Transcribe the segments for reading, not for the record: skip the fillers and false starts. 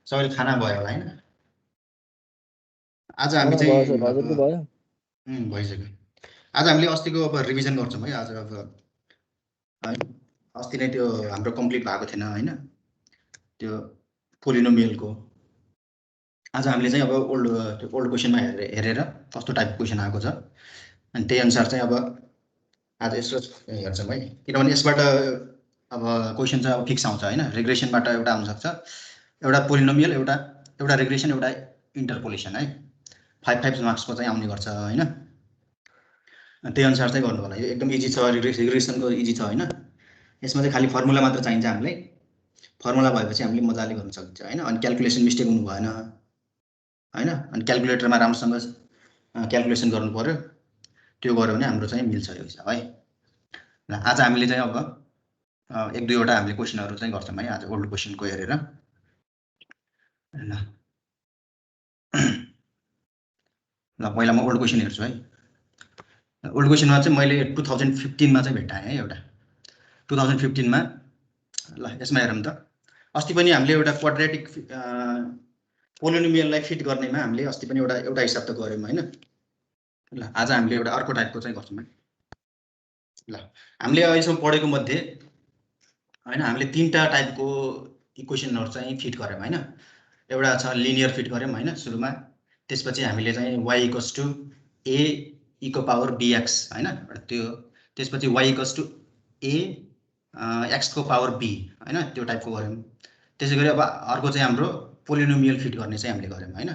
सबैले खाना भयो होला हैन? आज हामी चाहिँ भइसक्यो। आज हामीले अस्तिको अब रिभिजन गर्छौँ है। आज अब है अस्ति नै त्यो हाम्रो कम्प्लिट भएको थिएन हैन, त्यो पोलिनोमियलको। आज हामीले चाहिँ अब ओल्ड क्वेसनमा हेरेर कस्तो टाइपको क्वेसन आएको छ अनि त्यही अनुसार चाहिँ अब आज यसो हेर्छौँ है। किनभने यसबाट अब क्वेसन चाहिँ अब फिक्स आउँछ हैन। रिग्रेसनबाट एउटा आउन सक्छ, एउटा पोलिनोमियल, एउटा रिग्रेसन, एउटा इन्टरपोलेसन है। 5 मार्क्सको चाहिँ आउने गर्छ हैन। त्यही अनुसार चाहिँ गर्नु होला। यो एकदम इजी छ, रिग्रेसनको इजी छ हैन। यसमा चाहिँ खाली फर्मुला मात्र चाहिन्छ हामीलाई। फर्मुला भएपछि हामीले मजाले गर्न सकिन्छ हैन। अनि क्याल्कुलेसन मिस्टेक हुनु भएन हैन। अनि क्याल्कुलेटरमा राम्रोसँग क्याल्कुलेसन गर्नु पर्यो। त्यो गर्यो भने हाम्रो चाहिँ मिल्छ यो हिसाब है। ल आज हामीले चाहिँ अब एक दुईवटा हामीले क्वेसनहरु चाहिँ गर्छौँ है आज ओल्ड क्वेसनको हेरेर। ल पहिला म ओल्ड क्वेसन हेर्छु है। ओल्ड क्वेसनमा चाहिँ मैले 2015 मा चाहिँ भेटाएँ है एउटा। 2015 मा ल यसमा हेरौँ त। अस्ति पनि हामीले एउटा क्वाड्रेटिक पोलिनोमियललाई फिट गर्नेमा हामीले अस्ति पनि एउटा हिसाब त गर्यौं हैन। ल आज हामीले एउटा अर्को टाइपको चाहिँ गर्छौँ है। ल हामीले अहिलेसम्म पढेको मध्ये हैन हामीले तीनटा टाइपको इक्वेसनहरु चाहिँ फिट गर्यौं हैन। एउटा छ लिनियर फिट गर्यौं हैन सुरुमा। त्यसपछि हामीले चाहिँ y = a e को पावर bx हैन। त्यो त्यसपछि y = a x को पावर b हैन, त्यो टाइपको गर्यौं। त्यसैगरी अब अर्को चाहिँ हाम्रो पोलिनोमियल फिट गर्ने चाहिँ हामीले गर्यौं हैन।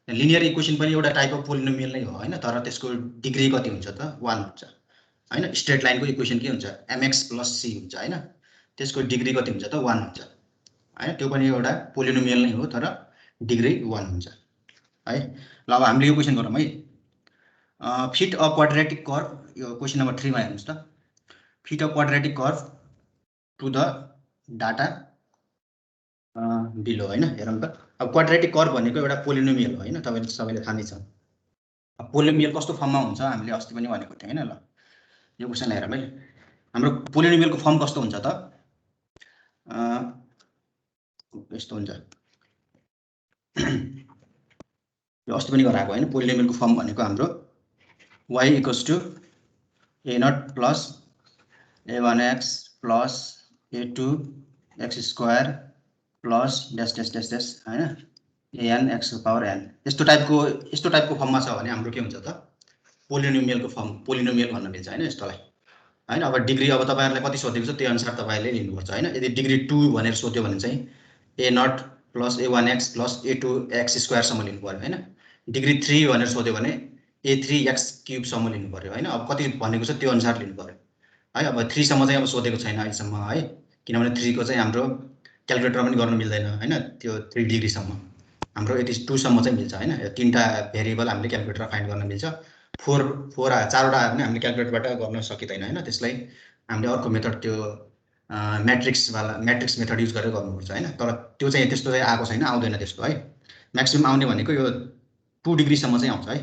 लिनियर इक्वेसन पनि एउटा टाइप अफ पोलिनोमियल नै हो हैन, तर त्यसको डिग्री कति हुन्छ त 1 हुन्छ हैन। स्ट्रेट लाइनको इक्वेसन के हुन्छ mx + c हुन्छ हैन। त्यसको डिग्री कति हुन्छ त 1 हुन्छ हैन। त्यो पनि एउटा पोलिनोमियल नै हो तर डिग्री 1 हुन्छ है। ल अब हामीले यो क्वेसन गरौँ है। फिट अ क्वाड्रेटिक कर्व, यो क्वेसन नम्बर 3 मा हेर्नुस् त। Fit a quadratic curve to the data below हैन। हेरौँ त। अब क्वाड्रेटिक कर्व भनेको एउटा पोलिनोमियल हो हैन, तपाईले सबैले थाहा नै छ। अब पोलिनोमियल कस्तो फर्ममा हुन्छ हामीले अस्ति पनि भनेको थियौ हैन। ल यो क्वेसन हेरौँ है। हाम्रो पोलिनोमियलको फर्म कस्तो हुन्छ त यस्तो हुन्छ। यो अस्ति पनि गराएको हैन। पोलिनोमियलको फर्म भनेको हाम्रो y = a0 + a1x + a2x² plus dash dash dash dash हैन an x को पावर n। यस्तो टाइपको फर्ममा छ भने हाम्रो के हुन्छ त पोलिनोमियलको फर्म, पोलिनोमियल भन्न मिल्छ हैन यस्तोलाई हैन। अब डिग्री अब तपाईहरुलाई कति सोधेको छ त्यो अनुसार तपाईले लिनुपर्छ हैन। यदि डिग्री 2 भनेर सोध्यो भने चाहिँ a0 + a1x + a2x² सम्म लिनु पर्यो हैन। डिग्री 3 भनेर सोध्यो भने a3x³ सम्म लिनु पर्यो हैन। अब कति भनेको छ त्यो अनुसार लिनु पर्यो है। अब 3 सम्म चाहिँ अब सोधेको छैन अहिलेसम्म है, किनभने 3 को चाहिँ हाम्रो क्याल्कुलेटरमा पनि गर्न मिल्दैन हैन। त्यो 3 डिग्री सम्म हाम्रो यति 2 सम्म चाहिँ मिल्छ हैन। यो तीनटा भेरिएबल हामीले क्याल्कुलेटरमा फाइन्ड गर्न मिल्छ। 4 चारवटा पनि हामीले क्याल्कुलेटरबाट गर्न सकिदैन हैन। त्यसलाई हामीले अर्को मेथड त्यो म्याट्रिक्स मेथड युज गरेर गर्नुपर्छ हैन। तर त्यो चाहिँ त्यस्तो चाहिँ आएको छैन, आउँदैन त्यस्तो है। म्याक्सिमम आउने भनेको यो 2 डिग्री सम्म चाहिँ आउँछ है।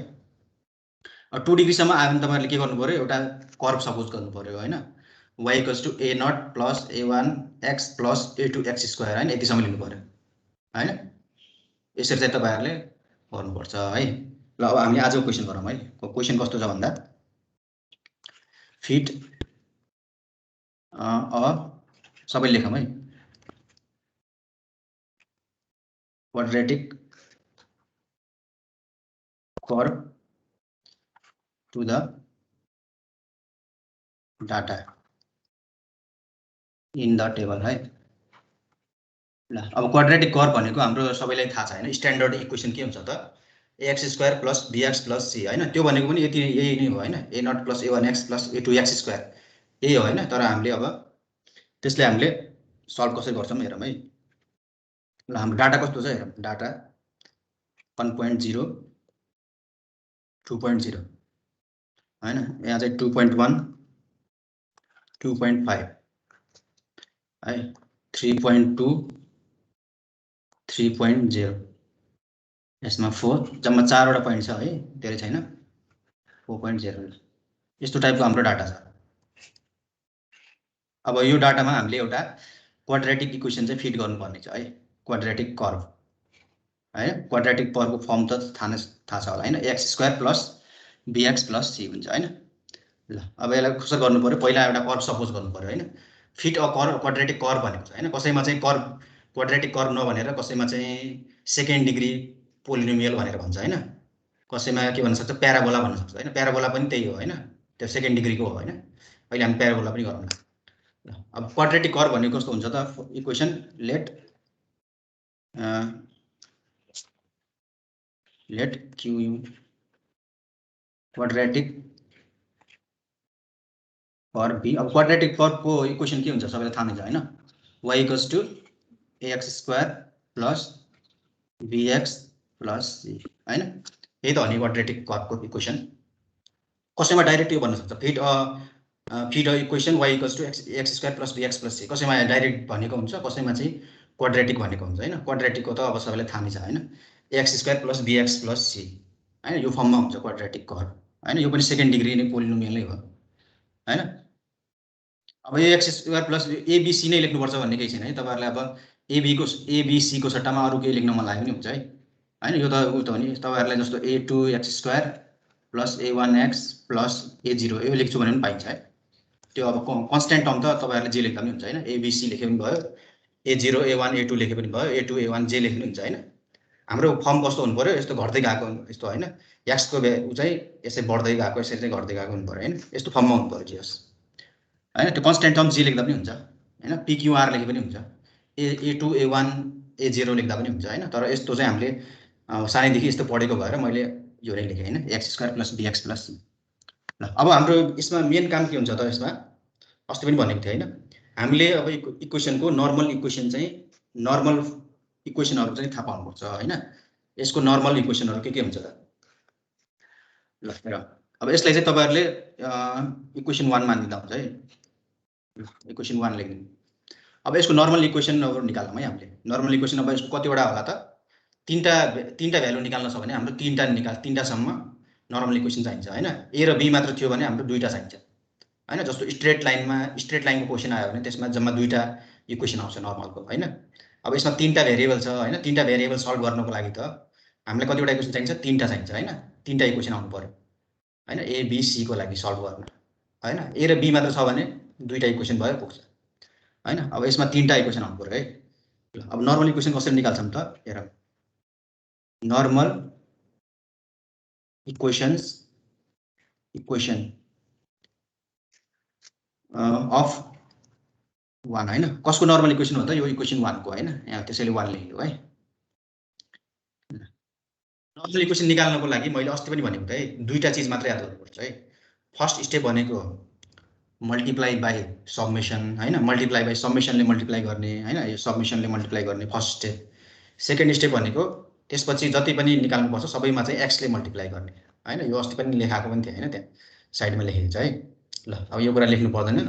2 डिग्री सम्म आयो भने तपाईहरुले के गर्नु पर्यो, एउटा कर्व सपोज गर्नु पर्यो हैन। y = a0 + a1x + a2x² हैन, यतिसम्म लिनु पर्यो हैन। यसरी चाहिँ तपाईहरुले गर्नुपर्छ है। ल अब हामीले आजको क्वेसन गरौँ है। क्वेसन कस्तो छ भन्दा फिट सबैले लेखौँ है। Quadratic curve to the data in the table है। ल अब क्वाड्रेटिक कर्व भनेको हाम्रो सबैलाई थाहा छ हैन। स्ट्यान्डर्ड इक्वेसन के हुन्छ त ax² + bx + c हैन। त्यो भनेको पनि यही नै हो हैन। a0 + a1x + a2x² यही हो हैन। तर हामीले अब त्यसले हामीले सल्भ कसरी गर्छौं हेरौँ है। ल हाम्रो डाटा कस्तो छ हेरौँ। डाटा 1.0 2.0 हैन। यहाँ चाहिँ 2.1 2.5 है 3.2 3.0 यसमा 4 जम्मा 4 वटा पोइन्ट छ है, धेरै छैन। 4.0 यस्तो टाइपको हाम्रो डाटा छ। अब यो डाटामा हामीले एउटा क्वाड्रेटिक इक्वेसन चाहिँ फिट गर्नुपर्ने छ है, क्वाड्रेटिक कर्भ हैन। क्वाड्रेटिक कर्भको फर्म त थाहा छ होला हैन, x² plus bx plus c हुन्छ हैन। ल अब यसलाई कसरी गर्नु पर्यो, पहिला एउटा कर्भ सपोज गर्नु पर्यो हैन। Fit a curve quadratic curve भनेको छ हैन। कसैमा चाहिँ कर्भ क्वाड्रेटिक कर्भ नभनेर कसैमा चाहिँ सेकेन्ड डिग्री पोलिनोमियल भनेर भन्छ हैन। कसैमा के भन्न सक्छ, प्याराबोला भन्न सक्छ हैन। प्याराबोला पनि त्यही हो हैन, त्यो सेकेन्ड डिग्रीको हो हैन। अहिले हामी प्याराबोला पनि गरौँला। अब क्वाड्रेटिक कर्भ भनेको कस्तो हुन्छ त, equation let Q quadratic curve be. अब क्वाड्रेटिक कर्भको इक्वेसन के हुन्छ सबैलाई थाहा नै छ हैन, y = ax² plus bx plus c हैन। यही त हो नि क्वाड्रेटिक कर्भको इक्वेसन। कसैमा डाइरेक्ट यो भन्न सक्छ, fit a equation y = ax² plus bx plus c। कसैमा डाइरेक्ट भनेको हुन्छ, कसैमा चाहिँ क्वाड्रेटिक भनेको हुन्छ हैन। क्वाड्रेटिकको त अब सबैलाई थाहा नै छ हैन, ax² plus bx plus c हैन। यो फर्ममा हुन्छ क्वाड्रेटिक कर्भ हैन। यो पनि सेकेन्ड डिग्री नै पोलिनोमियल नै हो हैन। अब ax² प्लस abc नै लेख्नुपर्छ भन्ने केही छैन है। तपाईहरुलाई अब abc को सट्टामा अरु केही लेख्न मन लाग्यो भने हुन्छ है हैन। यो त उत हो नि, तपाईहरुलाई जस्तो a2x² plus a1x plus a0 यो लेख्छु भने पनि पाइन्छ है। त्यो अब कन्स्ट्यान्ट टर्म त तपाईहरुले जे लेख्दा पनि हुन्छ हैन। abc लेखे पनि भयो, a0 a1 a2 लेखे पनि भयो, a2 a1 जे लेखे पनि हुन्छ हैन। हाम्रो फर्म कस्तो हुनु पर्यो, यस्तो घट्दै गएको यस्तो हैन, x को उ चाहिँ यसै बढ्दै गएको, यसरी चाहिँ घट्दै गएको हुनु पर्यो हैन। यस्तो फर्ममा हुनु पर्यो जेस हैन। त्यो कन्स्ट्यान्ट टर्म जे लेख्दा पनि हुन्छ हैन, pqr लेखे पनि हुन्छ, a2 a1 a0 लेख्दा पनि हुन्छ हैन। तर यस्तो चाहिँ हामीले सानैदेखि यस्तो पढेको भएर मैले यो नै लेखेँ हैन, x² plus bx plus c। ल अब हाम्रो यसमा मेन काम के हुन्छ त, यसमा अस्ति पनि भनेको थिएँ हैन, हामीले अब इक्वेसनको नर्मल इक्वेसन चाहिँ नर्मल इक्वेसनहरु चाहिँ थाहा पाउनुपर्छ हैन। यसको नर्मल इक्वेसनहरु के हुन्छ त। ल हेर, अब यसलाई चाहिँ तपाईहरुले इक्वेसन 1 मानिदिँदा हुन्छ है। इक्वेसन 1 लेख्दिनु। अब यसको नर्मल इक्वेसनहरु निकालौँ है हामीले। नर्मल इक्वेसन अब यसको कतिवटा होला त, तीनटा भ्यालु निकाल्न छ भने हाम्रो तीनटा सम्म नर्मल इक्वेसन चाहिन्छ हैन। a र b मात्र थियो भने हाम्रो दुईटा चाहिन्छ हैन। जस्तो स्ट्रेट लाइनको क्वेसन आयो भने त्यसमा जम्मा दुईटा इक्वेसन आउँछ नर्मलको हैन। अब यसमा तीनटा भेरिएबल छ हैन। तीनटा भेरिएबल सल्भ गर्नको लागि त हामीलाई कतिवटा इक्वेसन चाहिन्छ, तीनटा चाहिन्छ हैन। तीनटा इक्वेसन आउनु पर्यो हैन, a b c को लागि सल्भ गर्न हैन। a र b मात्र छ भने दुईटा इक्वेसन भयो पुग्छ हैन। अब यसमा तीनटा इक्वेसन आउनु पर्यो है। ल अब नर्मल इक्वेसन कसरी निकाल्छौं त, हेर, नर्मल इक्वेसन अफ 1 हैन। कसको नर्मल इक्वेसन हो त, यो इक्वेसन 1 को हैन। यहाँ त्यसैले 1 लेख्यो है। नर्मल इक्वेसन निकाल्नको लागि मैले अस्ति पनि भनेको थिएँ, दुईटा चीज मात्र याद गर्नुपर्छ है। फर्स्ट स्टेप भनेको मल्टिप्लाई बाइ सब्मेसन हैन। मल्टिप्लाई बाइ सब्मेसनले मल्टिप्लाई गर्ने हैन, यो सब्मेसनले मल्टिप्लाई गर्ने फर्स्ट स्टेप। सेकेन्ड स्टेप भनेको त्यसपछि जति पनि निकाल्नुपर्छ सबैमा चाहिँ x ले मल्टिप्लाई गर्ने हैन। यो अस्ति पनि लेखाएको पनि थियो हैन, त्यहाँ साइडमा लेखेको छ है। ल अब यो कुरा लेख्नु पर्दैन,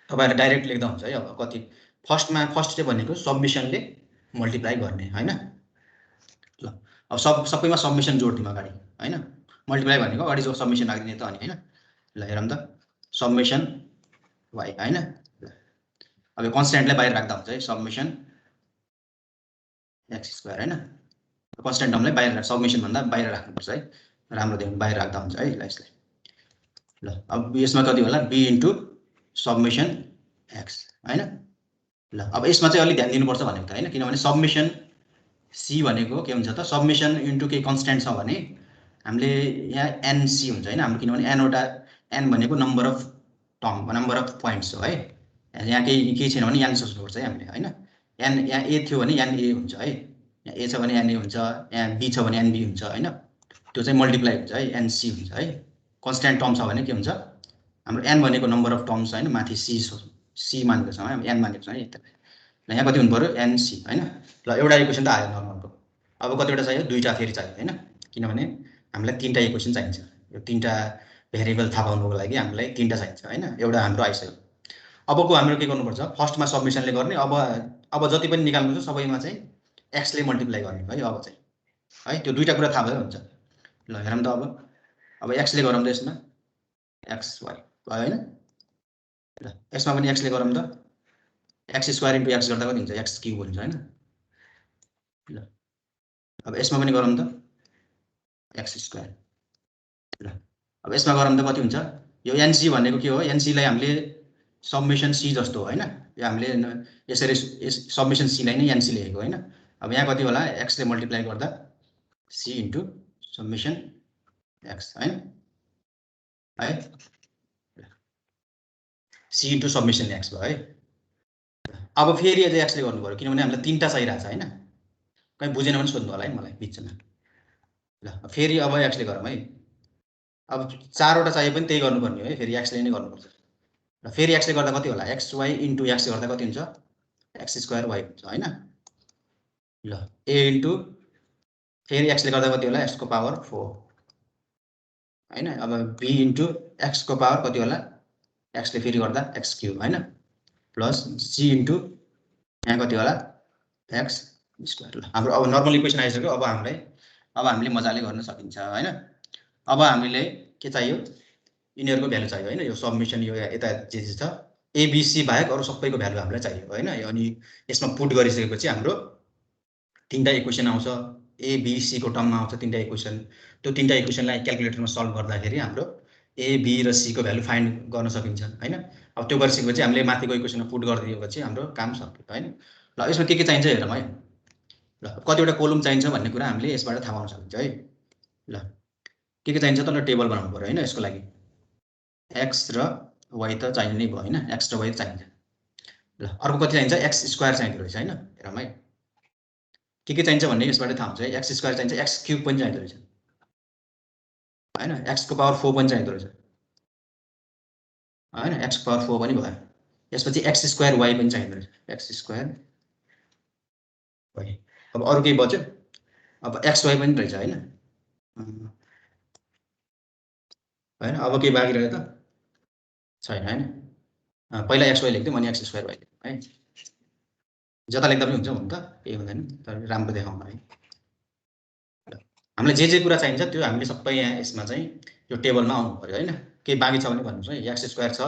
तपाईहरुले डाइरेक्ट लेख्दा हुन्छ है। अब कति फर्स्ट स्टेप भनेको सब्मेसनले मल्टिप्लाई गर्ने हैन। ल अब सबैमा सब्मेसन जोड्दिउँ अगाडि हैन। मल्टिप्लाई भनेको अगाडि जो सब्मेसन राख्दिने त अनि हैन। ल हेरौँ त, सब्मेसन y हैन। अब यो कन्स्ट्यान्टलाई बाहिर राख्दा हुन्छ है, सब्मेसन x² हैन। कन्स्ट्यान्ट टर्मलाई बाहिर सब्मेसन भन्दा बाहिर राख्नुपर्छ है, राम्रो देख्नु बाहिर राख्दा हुन्छ है। ल यसलाई, ल अब यसमा कति होला, b इन्टु सब्मेसन x हैन। ल अब यसमा चाहिँ अलि ध्यान दिनुपर्छ भनेको त हैन, किनभने सब्मेसन c भनेको के हुन्छ त, सब्मेसन इन्टु केही कन्स्ट्यान्ट छ भने हामीले यहाँ nc हुन्छ हैन हाम्रो, किनभने n भनेको number of term, number of points हो है। यहाँ केही छैन भने यहाँ सोच्नुपर्छ है हामीले हैन। n यहाँ a थियो भने यहाँ a हुन्छ है, यहाँ a छ भने यहाँ a हुन्छ, यहाँ b छ भने यहाँ b हुन्छ हैन। त्यो चाहिँ मल्टिप्लाई हुन्छ है, nc हुन्छ है। कन्स्ट्यान्ट टर्म छ भने के हुन्छ, हाम्रो n भनेको नम्बर अफ टर्म्स हैन, माथि c मानेको छ है, n मानेको छ है। ल यहाँ कति हुनु पर्यो, nc हैन। ल एउटा इक्वेसन त आयो नर्मलको। अब कतिवटा चाहियो, दुईटा फेरि चाहियो हैन, किनभने हामीलाई तीनटा इक्वेसन चाहिन्छ। यो तीनटा भेरिएबल थाहा पाउनको लागि हामीलाई तीनटा चाहिन्छ हैन। एउटा हाम्रो आइसक्यो। अबको हाम्रो के गर्नुपर्छ, फर्स्टमा सब्मेसनले गर्ने, अब जति पनि निकाल्नु छ सबैमा चाहिँ x ले मल्टिप्लाई गर्ने है। अब चाहिँ है त्यो दुईटा कुरा थाहा भयो हुन्छ। ल हेरौँ त, अब x ले गरौँ त, यसमा xy भयो हैन। ल यसमा पनि x ले गरौँ त, एक्स स्क्वायर इन्टु एक्स गर्दा कति हुन्छ एक्स क्युब हुन्छ हैन ल अब यसमा पनि गरौँ त एक्स स्क्वायर ल अब यसमा गरौँ त कति हुन्छ यो एनसी भनेको के हो एनसी लाई हामीले सब्मिसन सी जस्तो हो हैन यो हामीले यसरी सब्मिसन सी लाई नै एनसी लेखेको हैन अब यहाँ कति होला एक्स ले मल्टिप्लाई गर्दा सी इन्टु सब्मिसन एक्स हैन है सी इन्टु सब्मिसन एक्स भयो है अब फेरि अझै एक्स ले गर्नु पर्यो किनभने हामीलाई तीनटा चाहिरहेछ हैन कहीँ बुझेन भने सोध्नु होला है मलाई बिचमा ल फेरि अब एक्स ले गरौँ है अब चारवटा चाहिए पनि त्यही गर्नुपर्ने हो है फेरि एक्स ले नै गर्नुपर्छ र फेरि एक्स ले गर्दा कति होला एक्स वाई इन्टु एक्स गर्दा कति हुन्छ एक्स स्क्वायर वाई हुन्छ हैन ल ए इन्टु फेरि एक्स ले गर्दा कति होला एक्स को पावर 4 हैन अब बी इन्टु एक्स को पावर कति होला एक्स ले फेरि गर्दा एक्स क्यूब हैन प्लस सी इन्टु यहाँ कति होला एक्स स्क्वायर ल हाम्रो अब नर्मल इक्वेसन आइसक्यो अब हामीले मजाले गर्न सकिन्छ हैन अब हामीले के चाहियो यिनीहरुको भ्यालु चाहियो हैन यो सब्मिसन यो यता जे छ एबीसी बाहेक अरु सबैको भ्यालु हामीलाई चाहियो हैन अनि यसमा पुट गरिसकेपछि हाम्रो तीनटा इक्वेसन आउँछ एबीसी को टर्ममा आउँछ तीनटा इक्वेसन त्यो तीनटा इक्वेसनलाई क्याल्कुलेटरमा सल्भ गर्दाखेरि हाम्रो ए बी र सी को भ्यालु फाइन्ड गर्न सकिन्छ हैन अब त्यो गरिसकेपछि हामीले माथिको इक्वेसनमा पुट गरिदिएपछि हाम्रो काम सक्यो हैन ल यसमा के चाहिन्छ हेरौँ है ल कतिवटा कोलम चाहिन्छ भन्ने कुरा हामीले यसबाट थाहा पाउन सकिन्छ है ल के चाहिन्छ त ल टेबल बनाउनु पर्यो हैन यसको लागि x र y त चाहिने नै भयो हैन x र y चाहिन्छ ल अर्को कति चाहिन्छ x स्क्वायर चाहिँदो रहेछ हैन हेरौँ है के चाहिन्छ भन्ने यसबाट थाहा हुन्छ है x स्क्वायर चाहिन्छ x क्यूब पनि चाहिँदो रहेछ हैन x को पावर 4 पनि चाहिँदो रहेछ हैन x को पावर 4 पनि भयो यसपछि x स्क्वायर y पनि चाहिँदो रहेछ x स्क्वायर y अब अरु के बच्यो अब xy पनि रहेछ हैन हैन अब के बाँकी रह्यो त छैन हैन पहिला xy लेख्दियौ अनि x स्क्वायर y है जता लेख्दा पनि हुन्छ हुन त केही हुँदैन तर राम्रो देखाउन है हामीलाई जे कुरा चाहिन्छ त्यो हामीले सबै यहाँ यसमा चाहिँ यो टेबलमा आउनु पर्यो हैन के बाँकी छ भने भन्नुस् है x स्क्वायर छ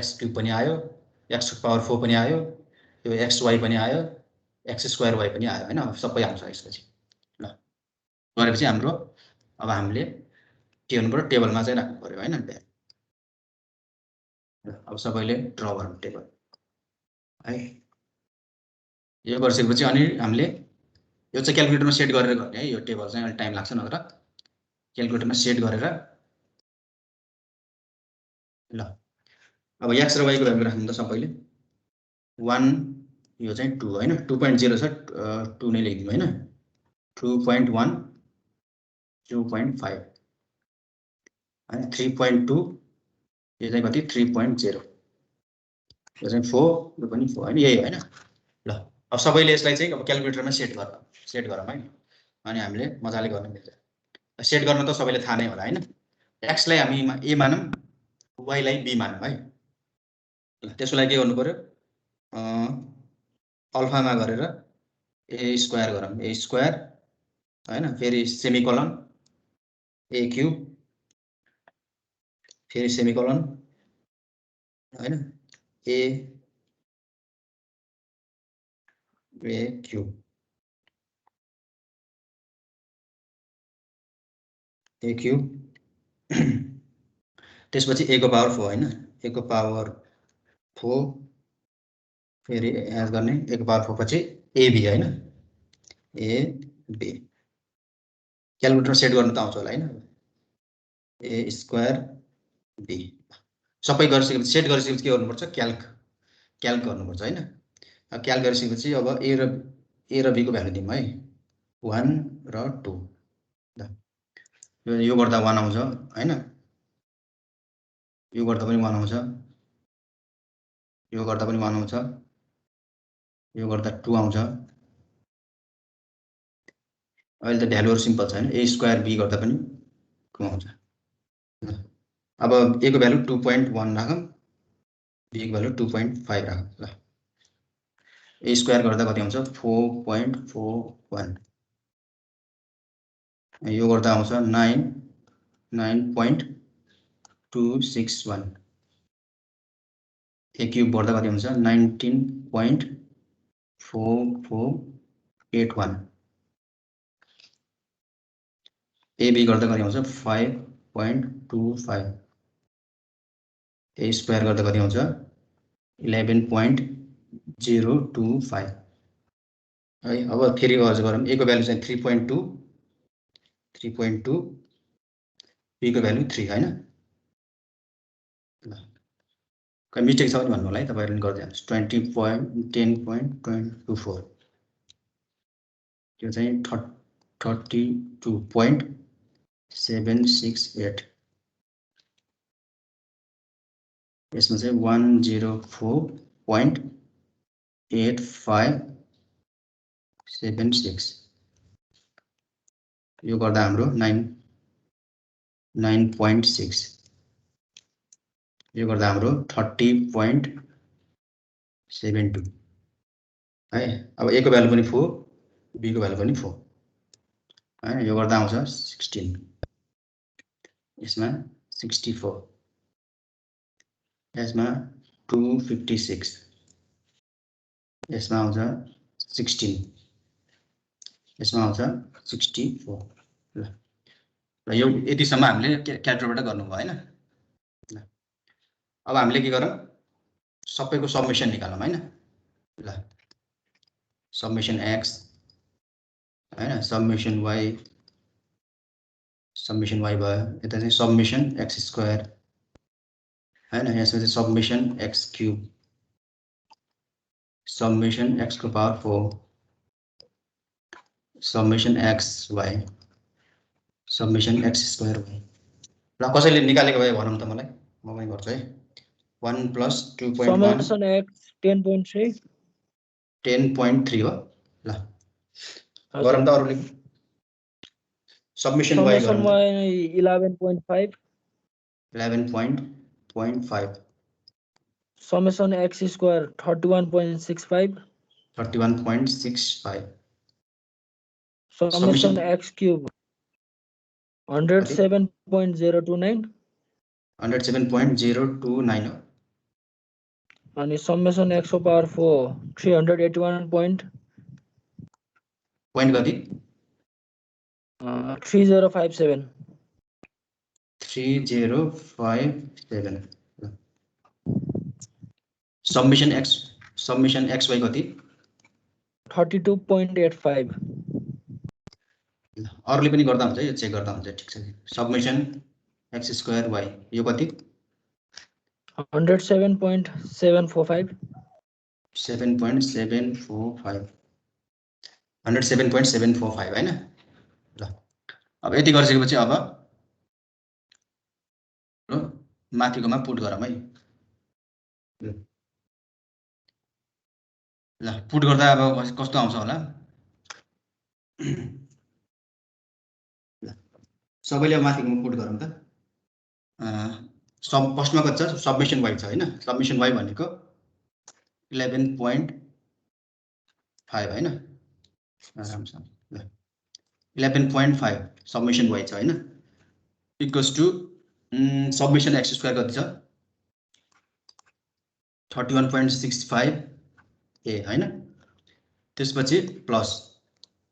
x क्यूब पनि आयो x को पावर 4 पनि आयो यो xy पनि आयो x स्क्वायर y पनि आयो हैन सबै आउँछ यसपछि ल गरेपछि हाम्रो अब हामीले के गर्नु पर्यो टेबलमा चाहिँ राख्नु पर्यो हैन अब सबैले ड्रा गरौँ टेबल है यो गरिसकेपछि अनि हामीले यो चाहिँ क्याल्कुलेटरमा सेट गरेर गर्ने है यो टेबल चाहिँ अलि टाइम लाग्छ नत्र क्याल्कुलेटरमा सेट गरेर ल अब x र y को भ्यालु राख्नु त सबैले 1 यो चाहिँ 2 हैन 2.0 छ 2 नै लेखिदिनु हैन 2.1 2.5 हैन 3.2 यो चाहिँ कति 3.0 यो चाहिँ 4 यो पनि 4 हैन यही हैन ल अब सबैले यसलाई चाहिँ अब क्याल्कुलेटरमा सेट गरौँ है अनि हामीले मजाले गर्न मिल्छ सेट गर्न त सबैले थाहा नै होला हैन x लाई हामी a मानौं y लाई b मानौं है ल त्यसको लागि के गर्नु पर्यो अल्फा मा गरेर a स्क्वायर गरौँ a स्क्वायर हैन फेरि सेमिकोलन a क्यूब फेरि सेमिकोलन हैन a क्यूब a क्यूब त्यसपछि a को पावर 4 हैन a को पावर 4 फेरि एड गर्ने a को पावर 4 पछि ab हैन ab क्याल्कुलेटर सेट गर्न त आउँछ होला हैन a स्क्वायर b सबै गरिसकेपछि सेट गरिसकेपछि के गर्नुपर्छ क्याल्क गर्नुपर्छ हैन क्याल्क गरिसकेपछि अब a र b को भ्यालु दिउँ है 1 र 2 यो गर्दा 1 आउँछ हैन यो गर्दा पनि 1 आउँछ यो गर्दा पनि 1 आउँछ यो गर्दा 2 आउँछ अहिले त भ्यालुहरु सिम्पल छ हैन a स्क्वायर b गर्दा पनि 2 आउँछ अब a को भ्यालु 2.1 राखौं b को भ्यालु 2.5 राखौं ल a स्क्वायर गर्दा कति आउँछ 4.41 यो गर्दा आउँछ 9.261 ए क्यूब बढ्दा कति हुन्छ 19.4481 एबी गर्दा कति हुन्छ 5.25 ए स्क्वायर गर्दा कति हुन्छ 11.025 है। अब फेरि अझ गरौँ ए को भ्यालु चाहिँ 3.2 बी को भ्यालु 3 हैन। ल कहीँ मिस्टेक छ भने भन्नु होला है तपाईहरुले गर्दै जानुहोस् 10.24 त्यो चाहिँ 32.768 यसमा चाहिँ 104.8576 यो गर्दा हाम्रो 9.6 यो गर्दा हाम्रो 30.72 है। अब ए को भ्यालु पनि 4 बी को भ्यालु पनि 4 है। यो गर्दा आउँछ 16 यसमा 64 यसमा 256 यसमा आउँछ 16 यसमा आउँछ 64 ल र यो यतिसम्म हामीले क्याल्कुलेटरबाट गर्नुभयो हैन। ल अब हामीले के गरौँ सबैको समेसन निकालौँ हैन। ल समेसन x हैन समेसन y भयो यता चाहिँ समेसन x स्क्वायर हैन यसमा चाहिँ summation x cube summation x को power 4 summation x y summation x square y। ल कसैले निकालेको भए भनौँ त मलाई म पनि गर्छु है 1 + 2.1 समेसन x 10.3 10.3 हो। ल गरौँ त अरुले समेसन y गरौँ 11.5 11.5 summation x square 31.65 31.65 summation x cube 107.029 107.029 हो अनि समेसन x को पावर 4 381 पॉइंट कति 3057 3057 समेसन x y कति 32.85 अरूले पनि गर्दा हुन्छ यो चेक गर्दा हुन्छ ठीक छ। समेसन x स्क्वायर y यो कति 107.745 107.745 हैन। ल अब यति गरिसकेपछि अब माथिकोमा पुट गरौँ है। ल पुट गर्दा अब कस्तो आउँछ होला सबैले माथिकोमा पुट गरौँ त फर्स्टमा कति छ समेसन y छ हैन समेसन y भनेको 11.5 हैन राम्रोसँग ल 11.5 समेसन y छ हैन equals to summation x square कति छ 31.65 ए हैन त्यसपछि प्लस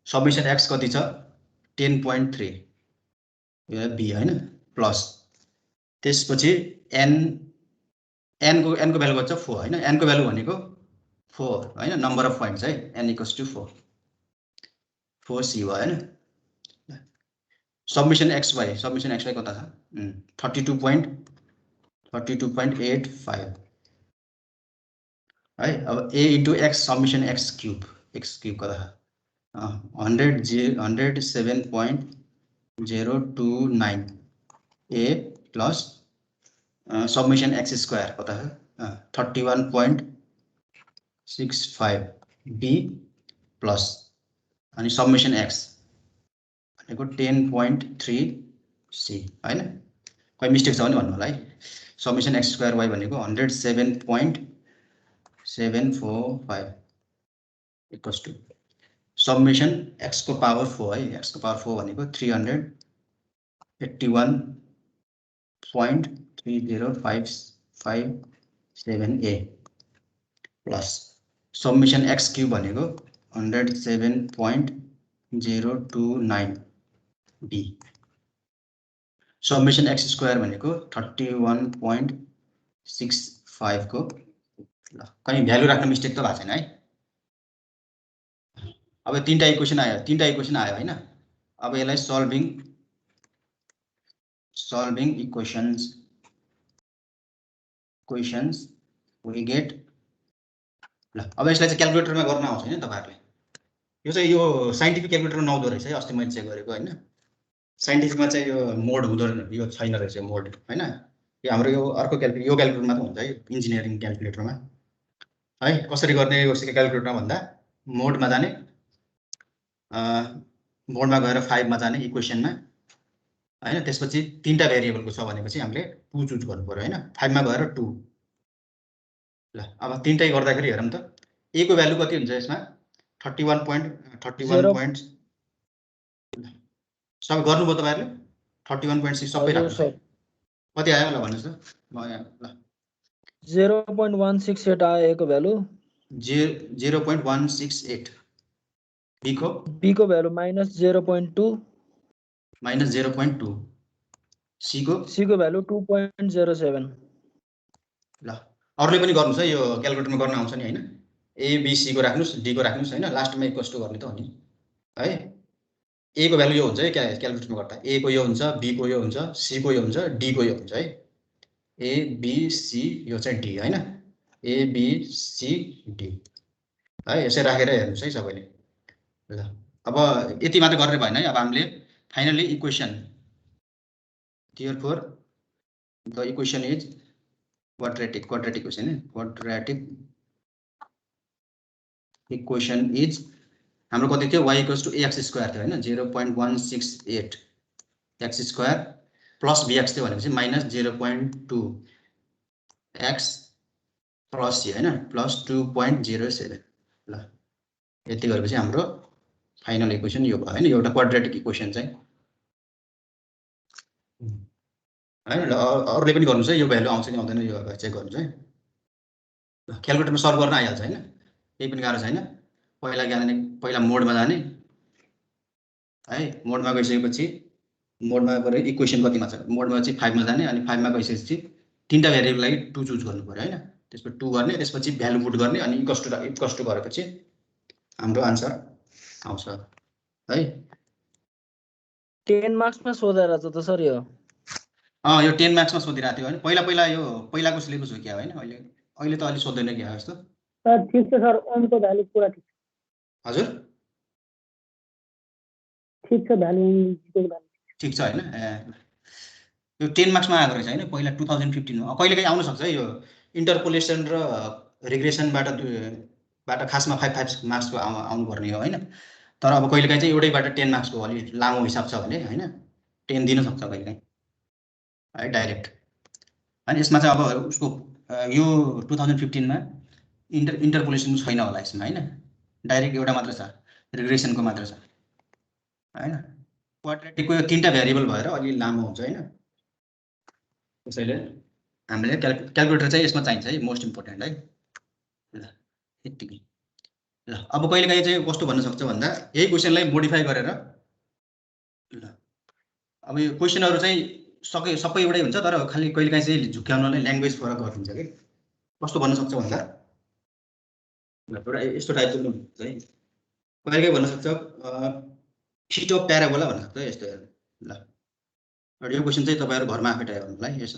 समेसन x कति छ 10.3 यो b हैन प्लस त्यसपछि n को भ्यालु कति छ 4 हैन n को भ्यालु भनेको 4 हैन नम्बर अफ पोइन्ट्स है n इक्वल्स टु 4 c भयो हैन। समेसन xy कता छ 32.85 है। अब a into x summation x cube कता छ 107.029 a plus summation x square कता छ 31.65 b प्लस अनि समेसन x भनेको 10.3 c हैन कोही मिस्टेक छ भने भन्नु होला है। समेसन x स्क्वायर y भनेको 107.745 इक्वल्स टु समेसन x को पावर 4 है x को पावर 4 भनेको 381.3057 a plus submission x cube भनेको 107.029 बी, सब्मिसन एक्स स्क्वायर भनेको 31.65 को ल कहीं भ्यालु राख्न मिस्टेक त भएको छैन है। अब तीनटा इक्वेसन आयो हैन। अब यसलाई सल्भिङ इक्वेशन्स वी गेट ल। अब यसलाई चाहिँ क्याल्कुलेटरमा गर्न आउँछ हैन तपाईहरुले। यो चाहिँ यो साइन्टिफिक क्याल्कुलेटरमा नहुँदो रहेछ है, अस्ति मैले चेक गरेको हैन। साइन्टिफिकमा चाहिँ यो मोड हुँदो यो छैन रहेछ मोड हैन। यो हाम्रो यो अर्को क्याल्कुलेटरमा त हुन्छ है, इन्जिनियरिङ क्याल्कुलेटरमा है। कसरी गर्ने यो क्याल्कुलेटरमा भन्दा मोडमा जाने, मोडमा गएर 5 मा जाने इक्वेसनमा हैन। त्यसपछि तीनटा भेरिएबलको छ भनेपछि हामीले 2 चुज गर्नु पर्यो हैन। 5 मा गएर 2 ल। अब तीनटै गर्दाखेरि हेरौँ त a को भ्यालु कति हुन्छ यसमा 31 पॉइन्ट सबै गर्नुभयो तपाईहरुले 31.6 सबै राख्नु। कति आयो ल भन्नुस् त। म यहाँ ल 0.168 आयो a को भ्यालु 0.168 b को भ्यालु -0.2 c को भ्यालु 2.07 ल। अरूले पनि गर्नुस् है, यो क्याल्कुलेटरमा गर्न आउँछ नि हैन। a b c को राख्नुस्, d को राख्नुस् हैन, लास्टमा इक्वल्स टु गर्ने त हो नि है। a को भ्यालु यो हुन्छ है क्याल्कुलेटरमा गर्दा, a को यो हुन्छ, b को यो हुन्छ, c को यो हुन्छ, d को यो हुन्छ है। a b c यो चाहिँ d हैन, a b c d है। यसै राखेर हेर्नुस् है सबैले ल। अब यति मात्र गरेर भएन है। अब हामीले finally equation, therefore the equation is quadratic equation is हाम्रो कति थियो, y equals to ax square थियो हैन। 0.168 x square plus bx थियो भनेपछि -0.2 x plus c हैन plus 2.07 ल। यति गरेपछि हाम्रो फाइनल इक्वेसन यो भयो हैन। एउटा क्वाड्रेटिक इक्वेसन चाहिँ हैन। ल अरूले पनि गर्नुस् है, यो भ्यालु आउँछ कि आउँदैन यो चेक गर्नुस् है। क्याल्कुलेटरमा सल्भ गर्न आइहाल्छ हैन, केही पनि गाह्रो छैन। पहिला मोडमा जाने है। मोडमा गइसकेपछि मोडमा गएर इक्वेसन कतिमा छ, मोडमा चाहिँ 5 मा जाने, अनि 5 मा गइसकेपछि तीनटा भेरिएबल लागि 2 चुज गर्नु पर्यो हैन। त्यसपछि 2 गर्ने, त्यसपछि भ्यालु पुट गर्ने, अनि इक्वल्स टु गरेपछि हाम्रो आन्सर आउँछ है। 10 मार्क्समा सोधेर छ त सर यो। यो 10 मार्क्समा सोधिरहेको थियो हैन। पहिला यो पहिलाको सिलेबस हो क्या हैन। अहिले त अलि सोध्दैन क्या जस्तो। सर ठीक छ सर, ओमको भ्यालु पुरा ठीक छ। हजुर ठीक छ, भ्यालु ठीक छ हैन। यो 10 मार्क्समा आएको रहेछ हैन, पहिला 2015 मा। कहिलेकाहीँ आउन सक्छ है यो इन्टरपोलेसन र रिग्रेसनबाट खासमा 5 मार्क्सको आउनु पर्ने हो हैन। तर अब कहिलेकाहीँ चाहिँ एउटैबाट 10 मार्क्सको अलि लामो हिसाब छ भने हैन 10 दिन सक्छ कहिलेकाहीँ है डाइरेक्ट। अनि यसमा चाहिँ अब उसको यो 2015 मा इन्टरपोलेसन छैन होला यसमा हैन, डाइरेक्ट एउटा मात्र छ, रिग्रेसनको मात्र छ हैन। क्वाड्रेटिकको यो तीनटा भेरिएबल भएर अलि लामो हुन्छ हैन। त्यसैले हामीले क्याल्कुलेटर चाहिँ यसमा चाहिन्छ है, मोस्ट इम्पोर्टेन्ट है। ल यतिकै ल। अब कहिलेकाहीँ चाहिँ कस्तो भन्न सक्छ भन्दा यही क्वेसनलाई मोडिफाई गरेर ल। अब यो क्वेसनहरु चाहिँ सबै एउटै हुन्छ, तर खाली कहिलेकाहीँ चाहिँ झुक्याउनलाई ल्याङ्ग्वेज फरक गरिदिन्छ के। कस्तो भन्न सक्छ भन्दा एउटा यस्तो टाइपको हुन्छ है। कहिलेकाहीँ भन्न सक्छ फिट अफ प्याराबोला भन्न सक्छ यस्तो हेर्नु ल। यो क्वेसन चाहिँ तपाईहरु घरमा आफै टाइप गर्नुलाई यसो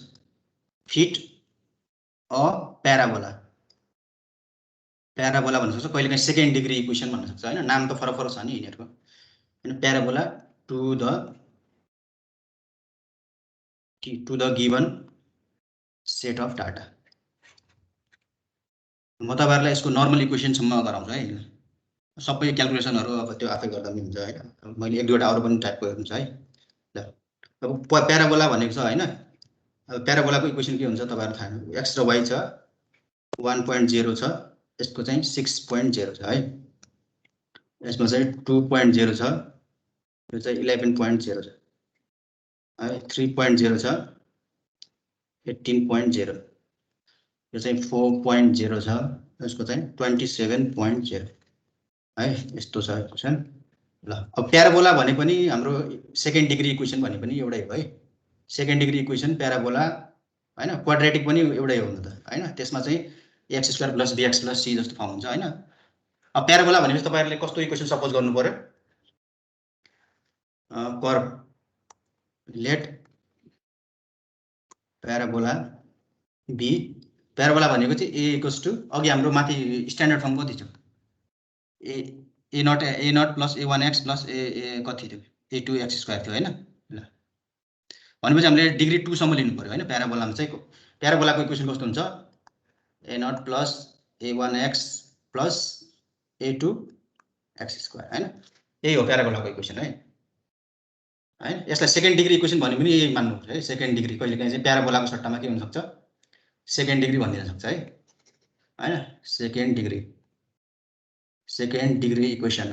फिट अ प्याराबोला भन्न सक्छ। कहिलेकाहीँ सेकेन्ड डिग्री इक्वेसन भन्न सक्छ हैन। नाम त फरक छ नि यिनीहरुको हैन। Parabola to the given set of data. म तपाईहरुलाई यसको नर्मल इक्वेसनसम्म गराउँछु है। सबै क्याल्कुलेसनहरु अब त्यो आफै गर्दा पनि हुन्छ हैन। मैले एक दुईवटा अरु पनि टाइप गरेको हुन्छ है ल। अब प्याराबोला भनेको छ हैन। अब प्याराबोलाको इक्वेसन के हुन्छ तपाईहरुलाई थाहा छ। x र y छ, 1.0 छ, यसको चाहिँ 6.0 छ है। यसमा चाहिँ 2.0 छ, यो चाहिँ 11.0 छ है। 3.0 छ, 18.0, यो चाहिँ 4.0 छ, यसको चाहिँ 27.0 है, यस्तो छ क्वेसन। ल अब प्याराबोला भने पनि हाम्रो सेकेन्ड डिग्री इक्वेसन भने पनि एउटै हो है। सेकेन्ड डिग्री इक्वेसन प्याराबोला हैन, क्वाड्रेटिक पनि एउटै हो नि त हैन। त्यसमा चाहिँ x square plus b x plus c जस्तो फर्म हुन्छ हैन। अब प्याराबोला भनेपछि तपाईहरुले कस्तो इक्वेसन सपोज गर्नु पर्यो, curve let parabola be, parabola भनेको चाहिँ ए इक्वल्स टु अघि हाम्रो माथि स्ट्यान्डर्ड फर्म कति छ, ए नट प्लस a1x प्लस ए कति थियो, a2x स्क्वायर थियो हैन। ल भनेपछि हामीले डिग्री 2 सम्म लिनु पर्यो हैन। प्याराबोलामा चाहिँ प्याराबोलाको इक्वेसन कस्तो हुन्छ, a nought plus a1x plus a2x square हैन। यही हो प्याराबोलाको इक्वेसन है। हैन, यसलाई सेकेन्ड डिग्री इक्वेसन भने पनि यही मान्नुपर्छ है। सेकेन्ड डिग्री कहिलेकाहीँ चाहिँ प्याराबोलाको सट्टामा के हुन सक्छ, सेकेन्ड डिग्री भनिदिन सक्छ है हैन। सेकेन्ड डिग्री इक्वेसन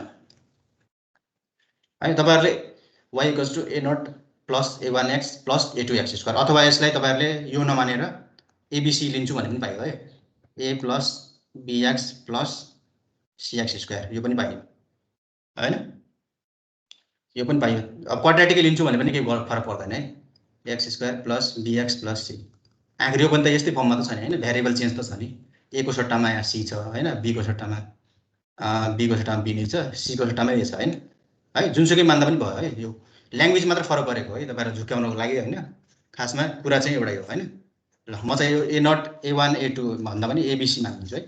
है। तपाईहरुले y equals to a naught plus a1x plus a2x square, अथवा यसलाई तपाईहरुले यो नमानेर abc लिन्छु भने पनि पाइयो है। a plus bx plus cx square यो पनि पाइयो हैन, यो पनि पाइयो। अब क्वाड्रेटिक लिन्छु भने पनि केही फरक पर्दैन है, x square plus bx plus c। आखिर यो पनि त यस्तै फर्ममा त छ नि हैन, भेरिएबल चेन्ज त छ नि। a को सट्टामा यहाँ c छ हैन, b को सट्टामा b नै छ, c को सट्टामा a छ हैन है। जुनसुकै मान्दा पनि भयो है। यो ल्याङ्ग्वेज मात्र फरक गरेको है तपाईहरु झुक्याउनको लागि हैन, खासमा कुरा चाहिँ एउटै हो हैन। ल म चाहिँ यो a नट a1 a2 भन्दा पनि abc मान्दिन्छु है।